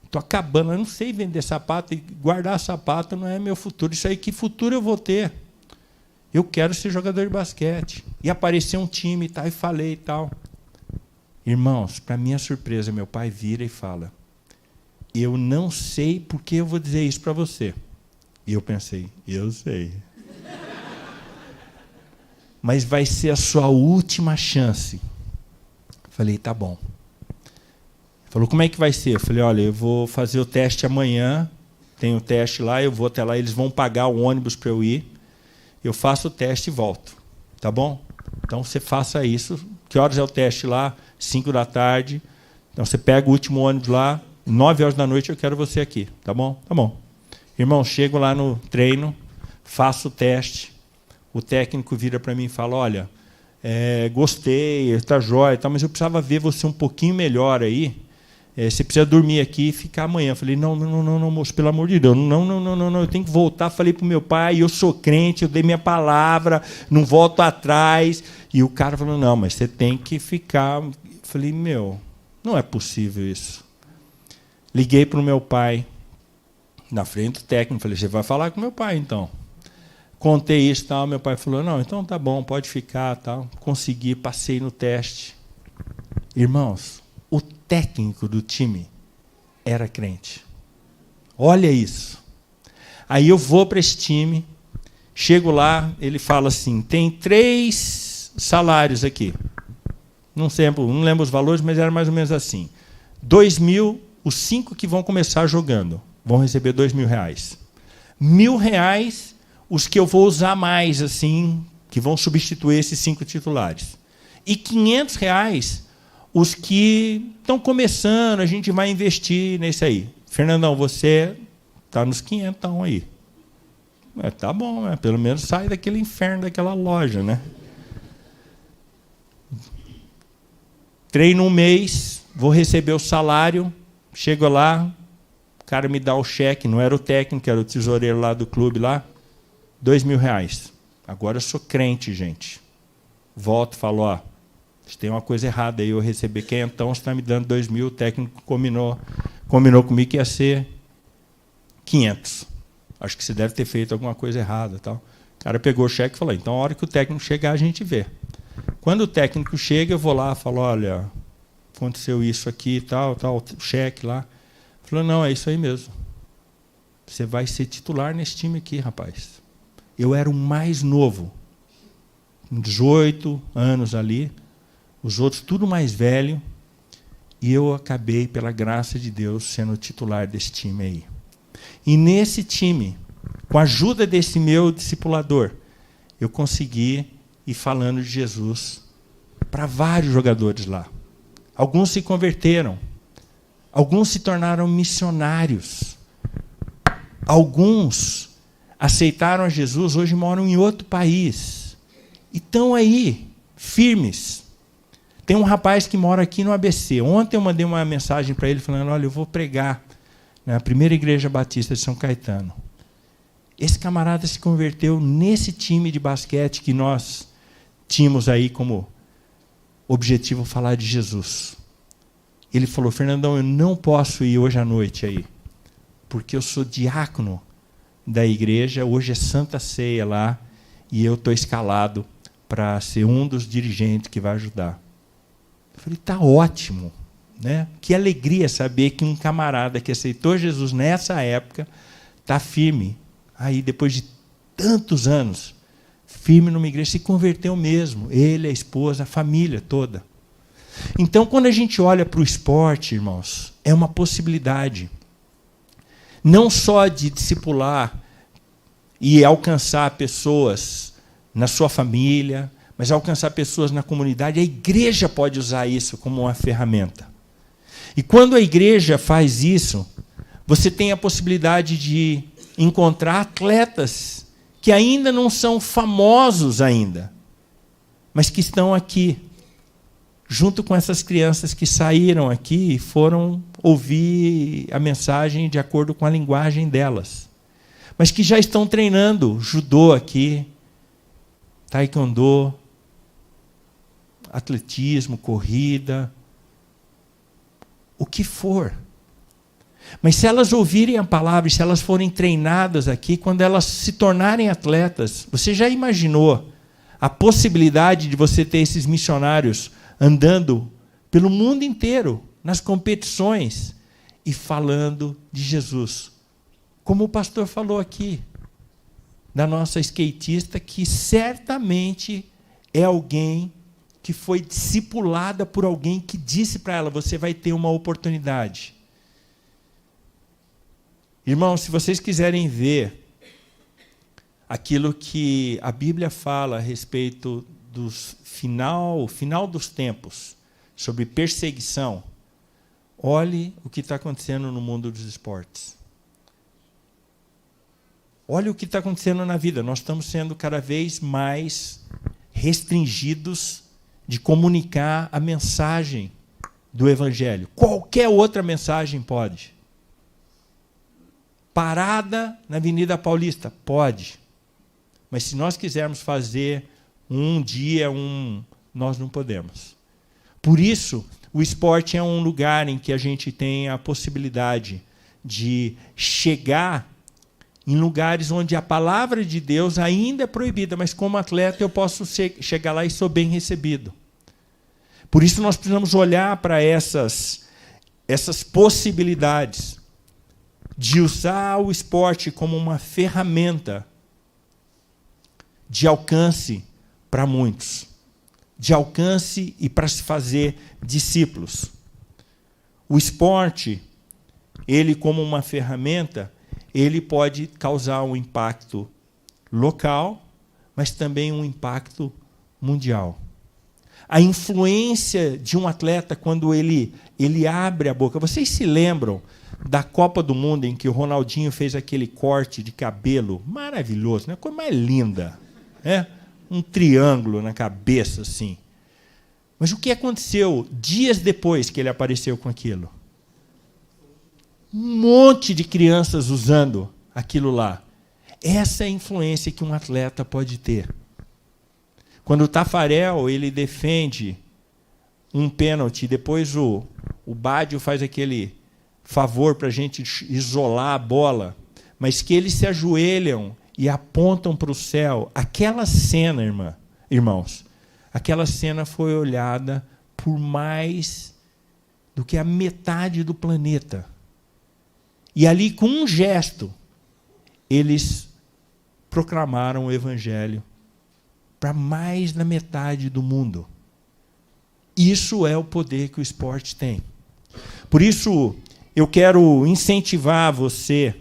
S1: Estou acabando, eu não sei vender sapato, e guardar sapato não é meu futuro. Isso aí, que futuro eu vou ter? Eu quero ser jogador de basquete. E apareceu um time e tal, e falei e tal. Irmãos, para minha surpresa, meu pai vira e fala, eu não sei porque eu vou dizer isso para você. E eu pensei, eu sei. Mas vai ser a sua última chance. Falei, tá bom. Falou, como é que vai ser? Eu falei, olha, eu vou fazer o teste amanhã, tem o teste lá, eu vou até lá, eles vão pagar o ônibus para eu ir, eu faço o teste e volto, tá bom? Então, você faça isso. Que horas é o teste lá? 5 da tarde. Então, você pega o último ônibus lá, 9 horas da noite eu quero você aqui, tá bom? Tá bom. Irmão, chego lá no treino, faço o teste, o técnico vira para mim e fala, olha, gostei, está jóia, mas eu precisava ver você um pouquinho melhor aí, você precisa dormir aqui e ficar amanhã. Eu falei, não, moço, pelo amor de Deus, não, eu tenho que voltar. Falei para o meu pai, eu sou crente, eu dei minha palavra, não volto atrás. E o cara falou, não, mas você tem que ficar. Eu falei, não é possível isso. Liguei para o meu pai, na frente do técnico, falei, você vai falar com meu pai, então. Contei isso e tal, meu pai falou, não, então tá bom, pode ficar, tal. Consegui, passei no teste. Irmãos, o técnico do time era crente. Olha isso. Aí eu vou para esse time, chego lá, ele fala assim, tem 3 salários aqui. Não lembro os valores, mas era mais ou menos assim. 2.000, os 5 que vão começar jogando vão receber R$2.000. R$1.000, os que eu vou usar mais, assim, que vão substituir esses 5 titulares. E R$500, os que estão começando, a gente vai investir nesse aí. Fernandão, você está nos 500 aí. Tá bom, né? Pelo menos sai daquele inferno daquela loja, né? Treino um mês, vou receber o salário, chego lá, o cara me dá o cheque, não era o técnico, era o tesoureiro lá do clube lá, R$2.000. Agora eu sou crente, gente. Volto e falo, ó, tem uma coisa errada aí, eu recebi quentão, você está me dando 2.000, o técnico combinou comigo que ia ser 500. Acho que você deve ter feito alguma coisa errada. Tal. O cara pegou o cheque e falou, então, a hora que o técnico chegar, a gente vê. Quando o técnico chega, eu vou lá e falo, olha, aconteceu isso aqui, tal, o cheque lá. Falou, não, é isso aí mesmo. Você vai ser titular nesse time aqui, rapaz. Eu era o mais novo, com 18 anos ali, os outros tudo mais velho, e eu acabei, pela graça de Deus, sendo o titular desse time aí. E nesse time, com a ajuda desse meu discipulador, eu consegui ir falando de Jesus para vários jogadores lá. Alguns se converteram, alguns se tornaram missionários, alguns aceitaram a Jesus, hoje moram em outro país, e estão aí, firmes. Tem um rapaz que mora aqui no ABC. Ontem eu mandei uma mensagem para ele falando, olha, eu vou pregar na primeira igreja batista de São Caetano. Esse camarada se converteu nesse time de basquete que nós tínhamos aí como objetivo falar de Jesus. Ele falou, Fernandão, eu não posso ir hoje à noite aí, porque eu sou diácono da igreja, hoje é Santa Ceia lá, e eu estou escalado para ser um dos dirigentes que vai ajudar. Eu falei, está ótimo. Né? Que alegria saber que um camarada que aceitou Jesus nessa época está firme, aí depois de tantos anos, firme numa igreja, se converteu mesmo, ele, a esposa, a família toda. Então, quando a gente olha para o esporte, irmãos, é uma possibilidade, não só de discipular e alcançar pessoas na sua família, mas alcançar pessoas na comunidade. A igreja pode usar isso como uma ferramenta. E quando a igreja faz isso, você tem a possibilidade de encontrar atletas que ainda não são famosos ainda, mas que estão aqui, junto com essas crianças que saíram aqui e foram ouvir a mensagem de acordo com a linguagem delas, mas que já estão treinando judô aqui, taekwondo, atletismo, corrida, o que for. Mas se elas ouvirem a palavra, se elas forem treinadas aqui, quando elas se tornarem atletas, você já imaginou a possibilidade de você ter esses missionários andando pelo mundo inteiro, nas competições, e falando de Jesus? Como o pastor falou aqui, da nossa skatista, que certamente é alguém que foi discipulada por alguém que disse para ela, você vai ter uma oportunidade. Irmãos, se vocês quiserem ver aquilo que a Bíblia fala a respeito do final dos tempos, sobre perseguição, olhe o que está acontecendo no mundo dos esportes. Olhe o que está acontecendo na vida. Nós estamos sendo cada vez mais restringidos de comunicar a mensagem do Evangelho. Qualquer outra mensagem pode. Parada na Avenida Paulista? Pode. Mas se nós quisermos fazer um dia, nós não podemos. Por isso, O esporte é um lugar em que a gente tem a possibilidade de chegar em lugares onde a palavra de Deus ainda é proibida, mas como atleta eu posso chegar lá e sou bem recebido. Por isso nós precisamos olhar para essas possibilidades de usar o esporte como uma ferramenta de alcance para muitos, de alcance e para se fazer discípulos. O esporte, ele como uma ferramenta, ele pode causar um impacto local, mas também um impacto mundial. A influência de um atleta quando ele abre a boca. Vocês se lembram da Copa do Mundo em que o Ronaldinho fez aquele corte de cabelo maravilhoso, né? Coisa mais linda, né? Um triângulo na cabeça assim. Mas o que aconteceu dias depois que ele apareceu com aquilo? Um monte de crianças usando aquilo lá. Essa é a influência que um atleta pode ter. Quando o Tafarel ele defende um pênalti, depois o Bádio faz aquele favor para a gente isolar a bola, mas que eles se ajoelham e apontam para o céu. Aquela cena, irmãos, aquela cena foi olhada por mais do que a metade do planeta. E ali, com um gesto, eles proclamaram o Evangelho para mais da metade do mundo. Isso é o poder que o esporte tem. Por isso, eu quero incentivar você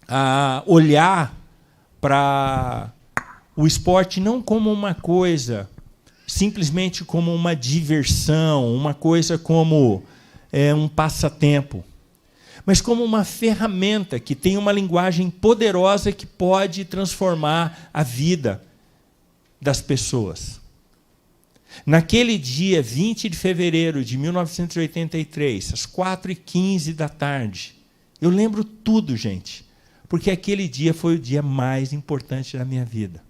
S1: a olhar para o esporte não como uma coisa, simplesmente como uma diversão, uma coisa como um passatempo, mas como uma ferramenta que tem uma linguagem poderosa que pode transformar a vida das pessoas. Naquele dia, 20 de fevereiro de 1983, às 4h15 da tarde, eu lembro tudo, gente, porque aquele dia foi o dia mais importante da minha vida.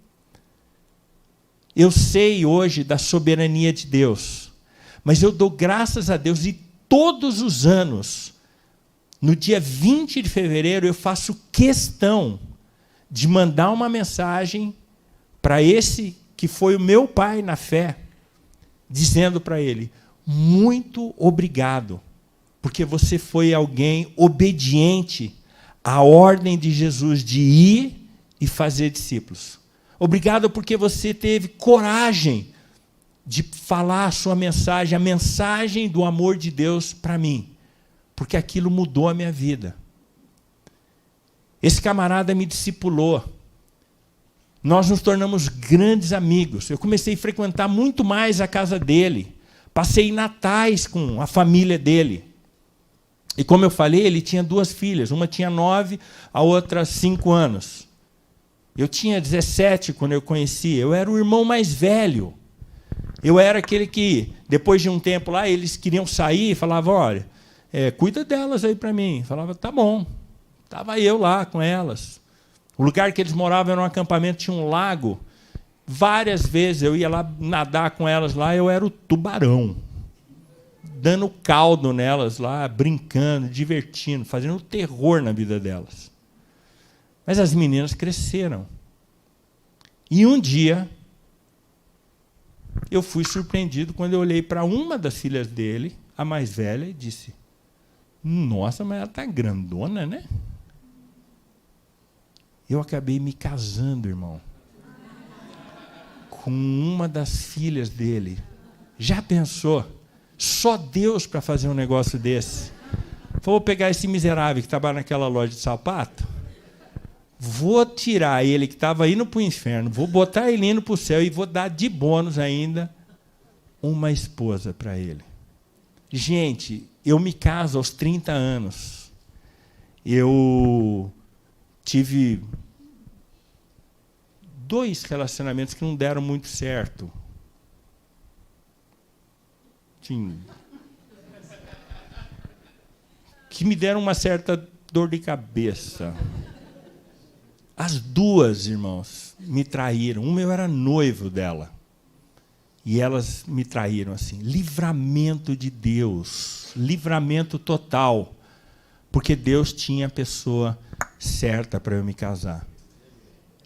S1: Eu sei hoje da soberania de Deus, mas eu dou graças a Deus e todos os anos, no dia 20 de fevereiro, eu faço questão de mandar uma mensagem para esse que foi o meu pai na fé, dizendo para ele: muito obrigado, porque você foi alguém obediente à ordem de Jesus de ir e fazer discípulos. Obrigado porque você teve coragem de falar a sua mensagem, a mensagem do amor de Deus para mim, porque aquilo mudou a minha vida. Esse camarada me discipulou. Nós nos tornamos grandes amigos. Eu comecei a frequentar muito mais a casa dele. Passei natais com a família dele. E como eu falei, ele tinha 2 filhas. Uma tinha 9, a outra 5 anos. Eu tinha 17 quando eu conheci. Eu era o irmão mais velho. Eu era aquele que, depois de um tempo lá, eles queriam sair e falavam: olha, cuida delas aí para mim. Eu falava: tá bom. Estava eu lá com elas. O lugar que eles moravam era um acampamento, tinha um lago. Várias vezes eu ia lá nadar com elas lá, eu era o tubarão, dando caldo nelas lá, brincando, divertindo, fazendo terror na vida delas. Mas as meninas cresceram. E um dia, eu fui surpreendido quando eu olhei para uma das filhas dele, a mais velha, e disse: nossa, mas ela está grandona, né? Eu acabei me casando, irmão, com uma das filhas dele. Já pensou? Só Deus para fazer um negócio desse. Vou pegar esse miserável que estava naquela loja de sapato, vou tirar ele que estava indo para o inferno, vou botar ele indo para o céu e vou dar de bônus ainda uma esposa para ele. Gente, eu me caso aos 30 anos. Eu tive 2 relacionamentos que não deram muito certo. Que me deram uma certa dor de cabeça. As 2, irmãos, me traíram. Uma eu era noivo dela. E elas me traíram assim. Livramento de Deus, livramento total, porque Deus tinha a pessoa certa para eu me casar.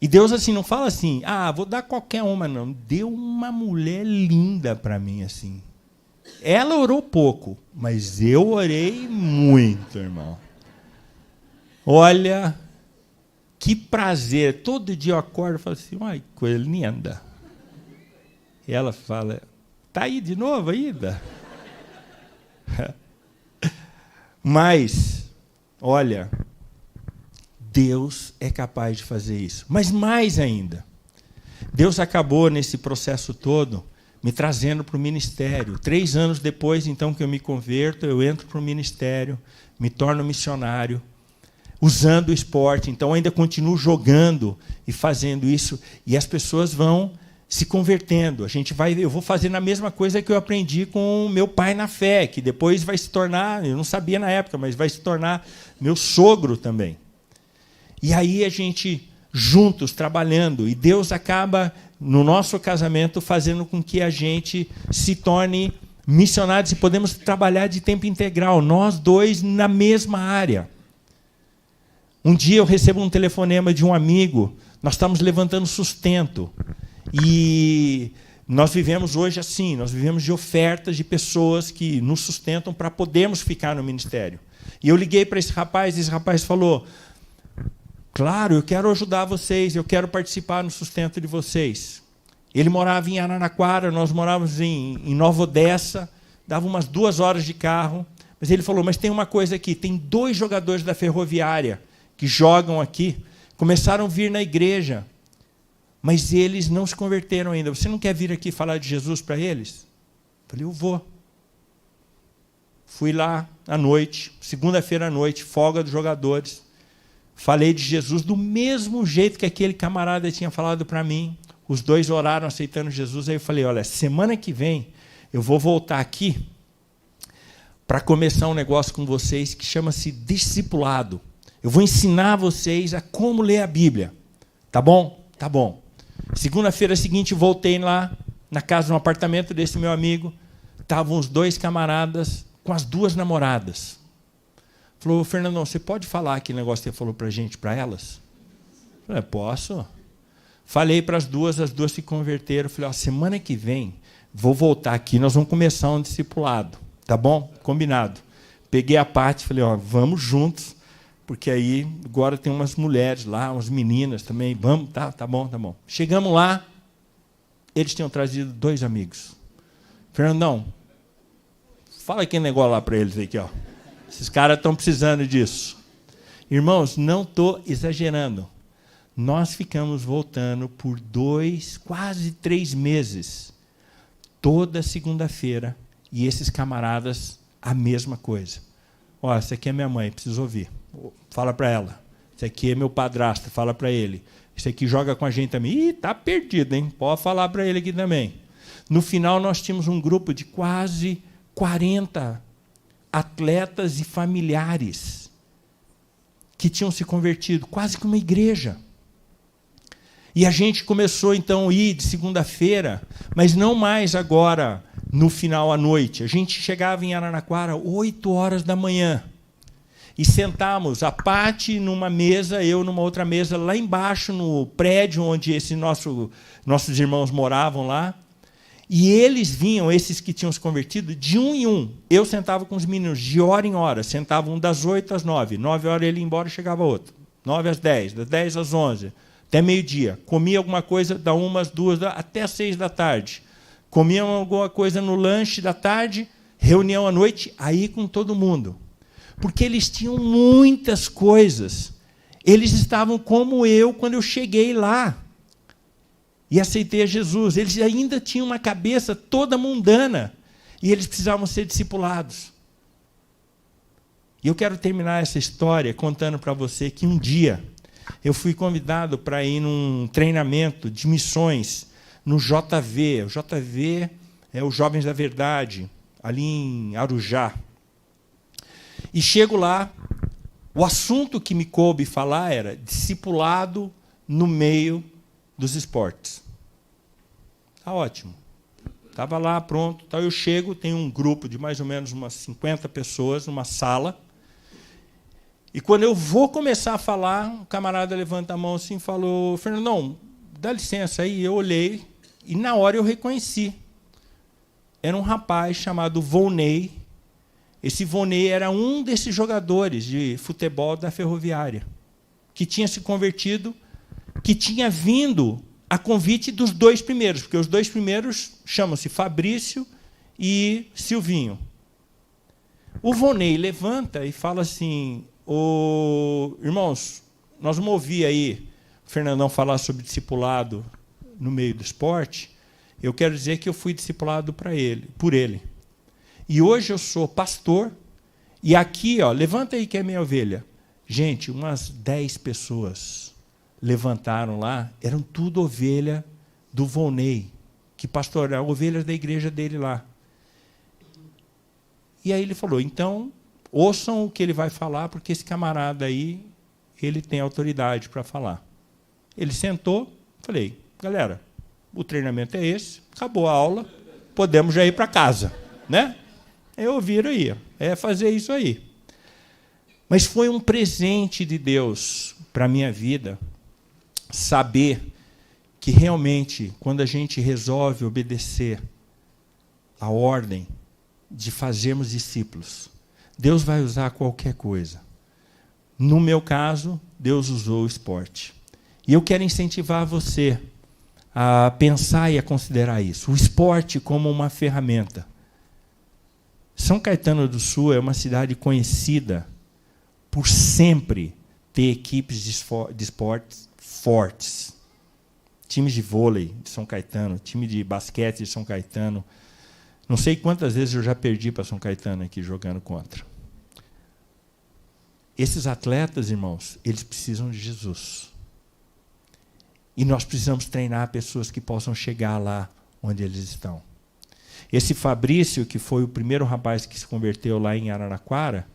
S1: E Deus assim não fala assim, vou dar qualquer uma, não. Deu uma mulher linda para mim assim. Ela orou pouco, mas eu orei muito, irmão. Olha, que prazer. Todo dia eu acordo e falo assim, ai, coisa linda. E ela fala, está aí de novo ainda? Mas, olha, Deus é capaz de fazer isso. Mas mais ainda, Deus acabou nesse processo todo me trazendo para o ministério. 3 anos depois, então, que eu me converto, eu entro para o ministério, me torno missionário, usando o esporte. Então, ainda continuo jogando e fazendo isso. E as pessoas vão se convertendo. Eu vou fazendo a mesma coisa que eu aprendi com o meu pai na fé, que depois vai se tornar, eu não sabia na época, mas vai se tornar meu sogro também. E aí a gente, juntos, trabalhando, e Deus acaba, no nosso casamento, fazendo com que a gente se torne missionários e podemos trabalhar de tempo integral, nós dois na mesma área. Um dia eu recebo um telefonema de um amigo, nós estamos levantando sustento, e nós vivemos hoje assim, nós vivemos de ofertas de pessoas que nos sustentam para podermos ficar no ministério. E eu liguei para esse rapaz falou, claro, eu quero ajudar vocês, eu quero participar no sustento de vocês. Ele morava em Araraquara, nós morávamos em Nova Odessa, dava umas 2 horas de carro, mas ele falou, mas tem uma coisa aqui, tem 2 jogadores da Ferroviária que jogam aqui, começaram a vir na igreja, mas eles não se converteram ainda. Você não quer vir aqui falar de Jesus para eles? Falei, eu vou. Fui lá à noite, segunda-feira à noite, folga dos jogadores. Falei de Jesus do mesmo jeito que aquele camarada tinha falado para mim. Os 2 oraram aceitando Jesus. Aí eu falei, olha, semana que vem eu vou voltar aqui para começar um negócio com vocês que chama-se discipulado. Eu vou ensinar vocês a como ler a Bíblia. Tá bom? Tá bom. Segunda-feira seguinte, voltei lá, na casa, no apartamento desse meu amigo. Estavam os 2 camaradas com as 2 namoradas. Falou, Fernandão, você pode falar aquele negócio que você falou para a gente, para elas? Falei, posso. Falei para as 2 se converteram. Falei, semana que vem, vou voltar aqui, nós vamos começar um discipulado. Tá bom? Combinado. Peguei a parte, falei, vamos juntos, porque aí agora tem umas mulheres lá, umas meninas também. Vamos, tá bom, tá bom. Chegamos lá, eles tinham trazido 2 amigos. Fernandão, fala aquele negócio lá para eles aqui, ó. Esses caras estão precisando disso. Irmãos, não estou exagerando. Nós ficamos voltando por 2, quase 3 meses, toda segunda-feira, e esses camaradas, a mesma coisa. Essa aqui é minha mãe, preciso ouvir. Fala para ela. Esse aqui é meu padrasto, fala para ele. Esse aqui joga com a gente também. Está perdido, hein? Pode falar para ele aqui também. No final, nós tínhamos um grupo de quase 40 atletas e familiares que tinham se convertido, quase que uma igreja. E a gente começou, então, a ir de segunda-feira, mas não mais agora, no final à noite. A gente chegava em Araraquara 8 horas da manhã e sentávamos, a Pati numa mesa, eu numa outra mesa, lá embaixo, no prédio onde esses nossos irmãos moravam lá. E eles vinham, esses que tinham se convertido, de um em um. Eu sentava com os meninos de hora em hora, sentava um das 8 às 9. 9 horas ele ia embora e chegava outro. 9 às 10, das 10 às 11, até meio-dia. Comia alguma coisa da 1 às 2, até às 6 da tarde. Comiam alguma coisa no lanche da tarde, reunião à noite, aí com todo mundo. Porque eles tinham muitas coisas. Eles estavam como eu quando eu cheguei lá e aceitei a Jesus. Eles ainda tinham uma cabeça toda mundana e eles precisavam ser discipulados. E eu quero terminar essa história contando para você que um dia eu fui convidado para ir num treinamento de missões no JV. O JV é os Jovens da Verdade, ali em Arujá. E chego lá, o assunto que me coube falar era discipulado no meio dos esportes. Está ótimo. Estava lá, pronto. Então eu chego, tem um grupo de mais ou menos umas 50 pessoas numa sala. E quando eu vou começar a falar, um camarada levanta a mão assim e falou, Fernandão, dá licença aí. Eu olhei e na hora eu reconheci. Era um rapaz chamado Volney. Esse Volney era um desses jogadores de futebol da Ferroviária, que tinha se convertido, que tinha vindo a convite dos dois primeiros, porque os dois primeiros chamam-se Fabrício e Silvinho. O Volney levanta e fala assim, irmãos, nós vamos ouvir aí o Fernandão falar sobre discipulado no meio do esporte. Eu quero dizer que eu fui discipulado por ele. E hoje eu sou pastor, e aqui, levanta aí que é minha ovelha. Gente, umas 10 pessoas levantaram lá, eram tudo ovelha do Volney, que pastoreava ovelhas da igreja dele lá. E aí ele falou, então, ouçam o que ele vai falar, porque esse camarada aí, ele tem autoridade para falar. Ele sentou, falei, galera, o treinamento é esse, acabou a aula, podemos já ir para casa, né? Eu ouviram aí, é fazer isso aí. Mas foi um presente de Deus para a minha vida saber que realmente, quando a gente resolve obedecer a ordem de fazermos discípulos, Deus vai usar qualquer coisa. No meu caso, Deus usou o esporte. E eu quero incentivar você a pensar e a considerar isso. O esporte como uma ferramenta. São Caetano do Sul é uma cidade conhecida por sempre ter equipes de esportes fortes. Times de vôlei de São Caetano, time de basquete de São Caetano. Não sei quantas vezes eu já perdi para São Caetano aqui jogando contra. Esses atletas, irmãos, eles precisam de Jesus. E nós precisamos treinar pessoas que possam chegar lá onde eles estão. Esse Fabrício, que foi o primeiro rapaz que se converteu lá em Araraquara,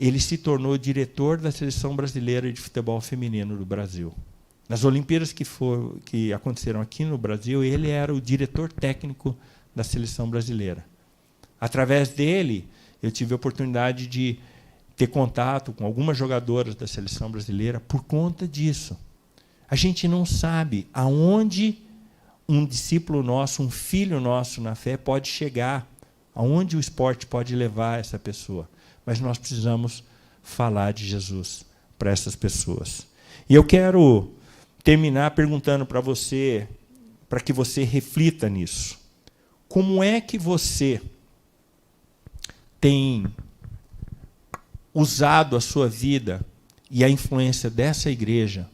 S1: ele se tornou diretor da Seleção Brasileira de Futebol Feminino do Brasil. Nas Olimpíadas que aconteceram aqui no Brasil, ele era o diretor técnico da Seleção Brasileira. Através dele, eu tive a oportunidade de ter contato com algumas jogadoras da Seleção Brasileira por conta disso. A gente não sabe aonde um discípulo nosso, um filho nosso na fé pode chegar, aonde o esporte pode levar essa pessoa. Mas nós precisamos falar de Jesus para essas pessoas. E eu quero terminar perguntando para você, para que você reflita nisso. Como é que você tem usado a sua vida e a influência dessa igreja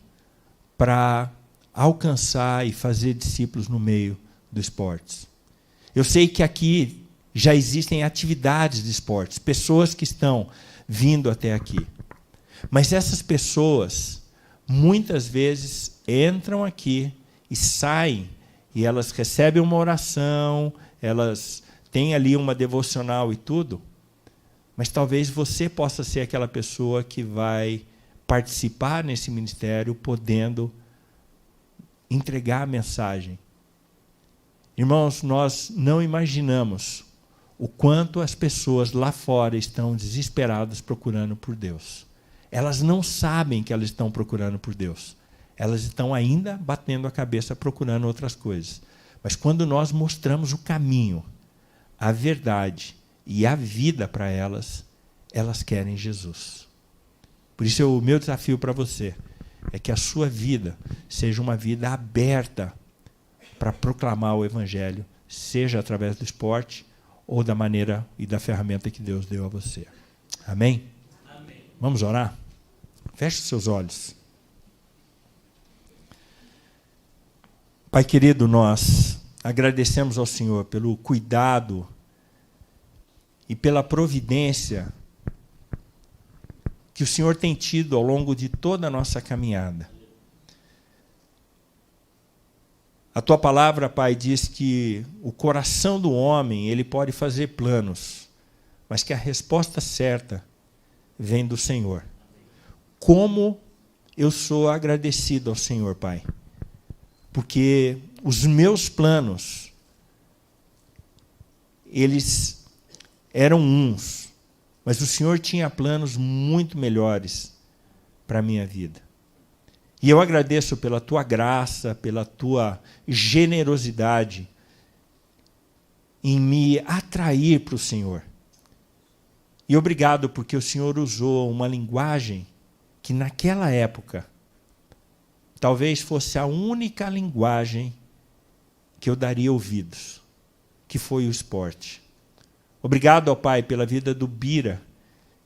S1: para alcançar e fazer discípulos no meio do esportes? Eu sei que aqui já existem atividades de esportes, pessoas que estão vindo até aqui. Mas essas pessoas, muitas vezes, entram aqui e saem, e elas recebem uma oração, elas têm ali uma devocional e tudo, mas talvez você possa ser aquela pessoa que vai participar nesse ministério, podendo entregar a mensagem. Irmãos, nós não imaginamos o quanto as pessoas lá fora estão desesperadas procurando por Deus. Elas não sabem que elas estão procurando por Deus. Elas estão ainda batendo a cabeça procurando outras coisas. Mas quando nós mostramos o caminho, a verdade e a vida para elas, elas querem Jesus. Por isso, o meu desafio para você é que a sua vida seja uma vida aberta para proclamar o Evangelho, seja através do esporte ou da maneira e da ferramenta que Deus deu a você. Amém? Amém. Vamos orar? Feche os seus olhos. Pai querido, nós agradecemos ao Senhor pelo cuidado e pela providência que o Senhor tem tido ao longo de toda a nossa caminhada. A tua palavra, Pai, diz que o coração do homem, ele pode fazer planos, mas que a resposta certa vem do Senhor. Como eu sou agradecido ao Senhor, Pai, porque os meus planos eles eram uns, mas o Senhor tinha planos muito melhores para a minha vida. E eu agradeço pela tua graça, pela tua generosidade em me atrair para o Senhor. E obrigado porque o Senhor usou uma linguagem que naquela época talvez fosse a única linguagem que eu daria ouvidos, que foi o esporte. Obrigado, ó Pai, pela vida do Bira,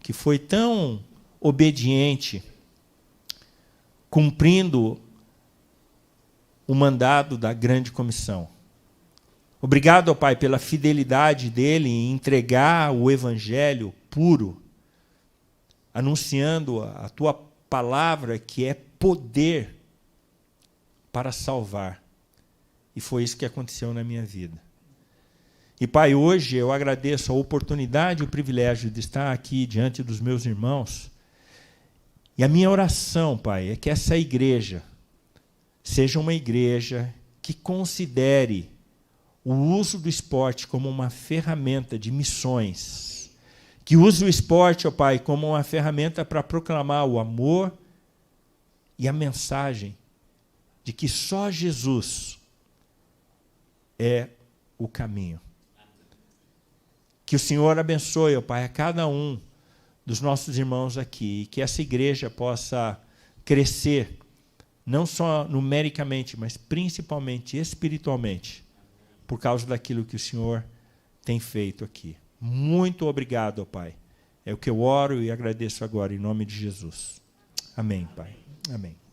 S1: que foi tão obediente, cumprindo o mandado da grande comissão. Obrigado, ó Pai, pela fidelidade dele em entregar o evangelho puro, anunciando a tua palavra, que é poder para salvar. E foi isso que aconteceu na minha vida. E, Pai, hoje eu agradeço a oportunidade e o privilégio de estar aqui diante dos meus irmãos. E a minha oração, Pai, é que essa igreja seja uma igreja que considere o uso do esporte como uma ferramenta de missões. Que use o esporte, ó Pai, como uma ferramenta para proclamar o amor e a mensagem de que só Jesus é o caminho. Que o Senhor abençoe, ó Pai, a cada um dos nossos irmãos aqui, e que essa igreja possa crescer, não só numericamente, mas principalmente espiritualmente, por causa daquilo que o Senhor tem feito aqui. Muito obrigado, ó Pai. É o que eu oro e agradeço agora, em nome de Jesus. Amém, Pai. Amém.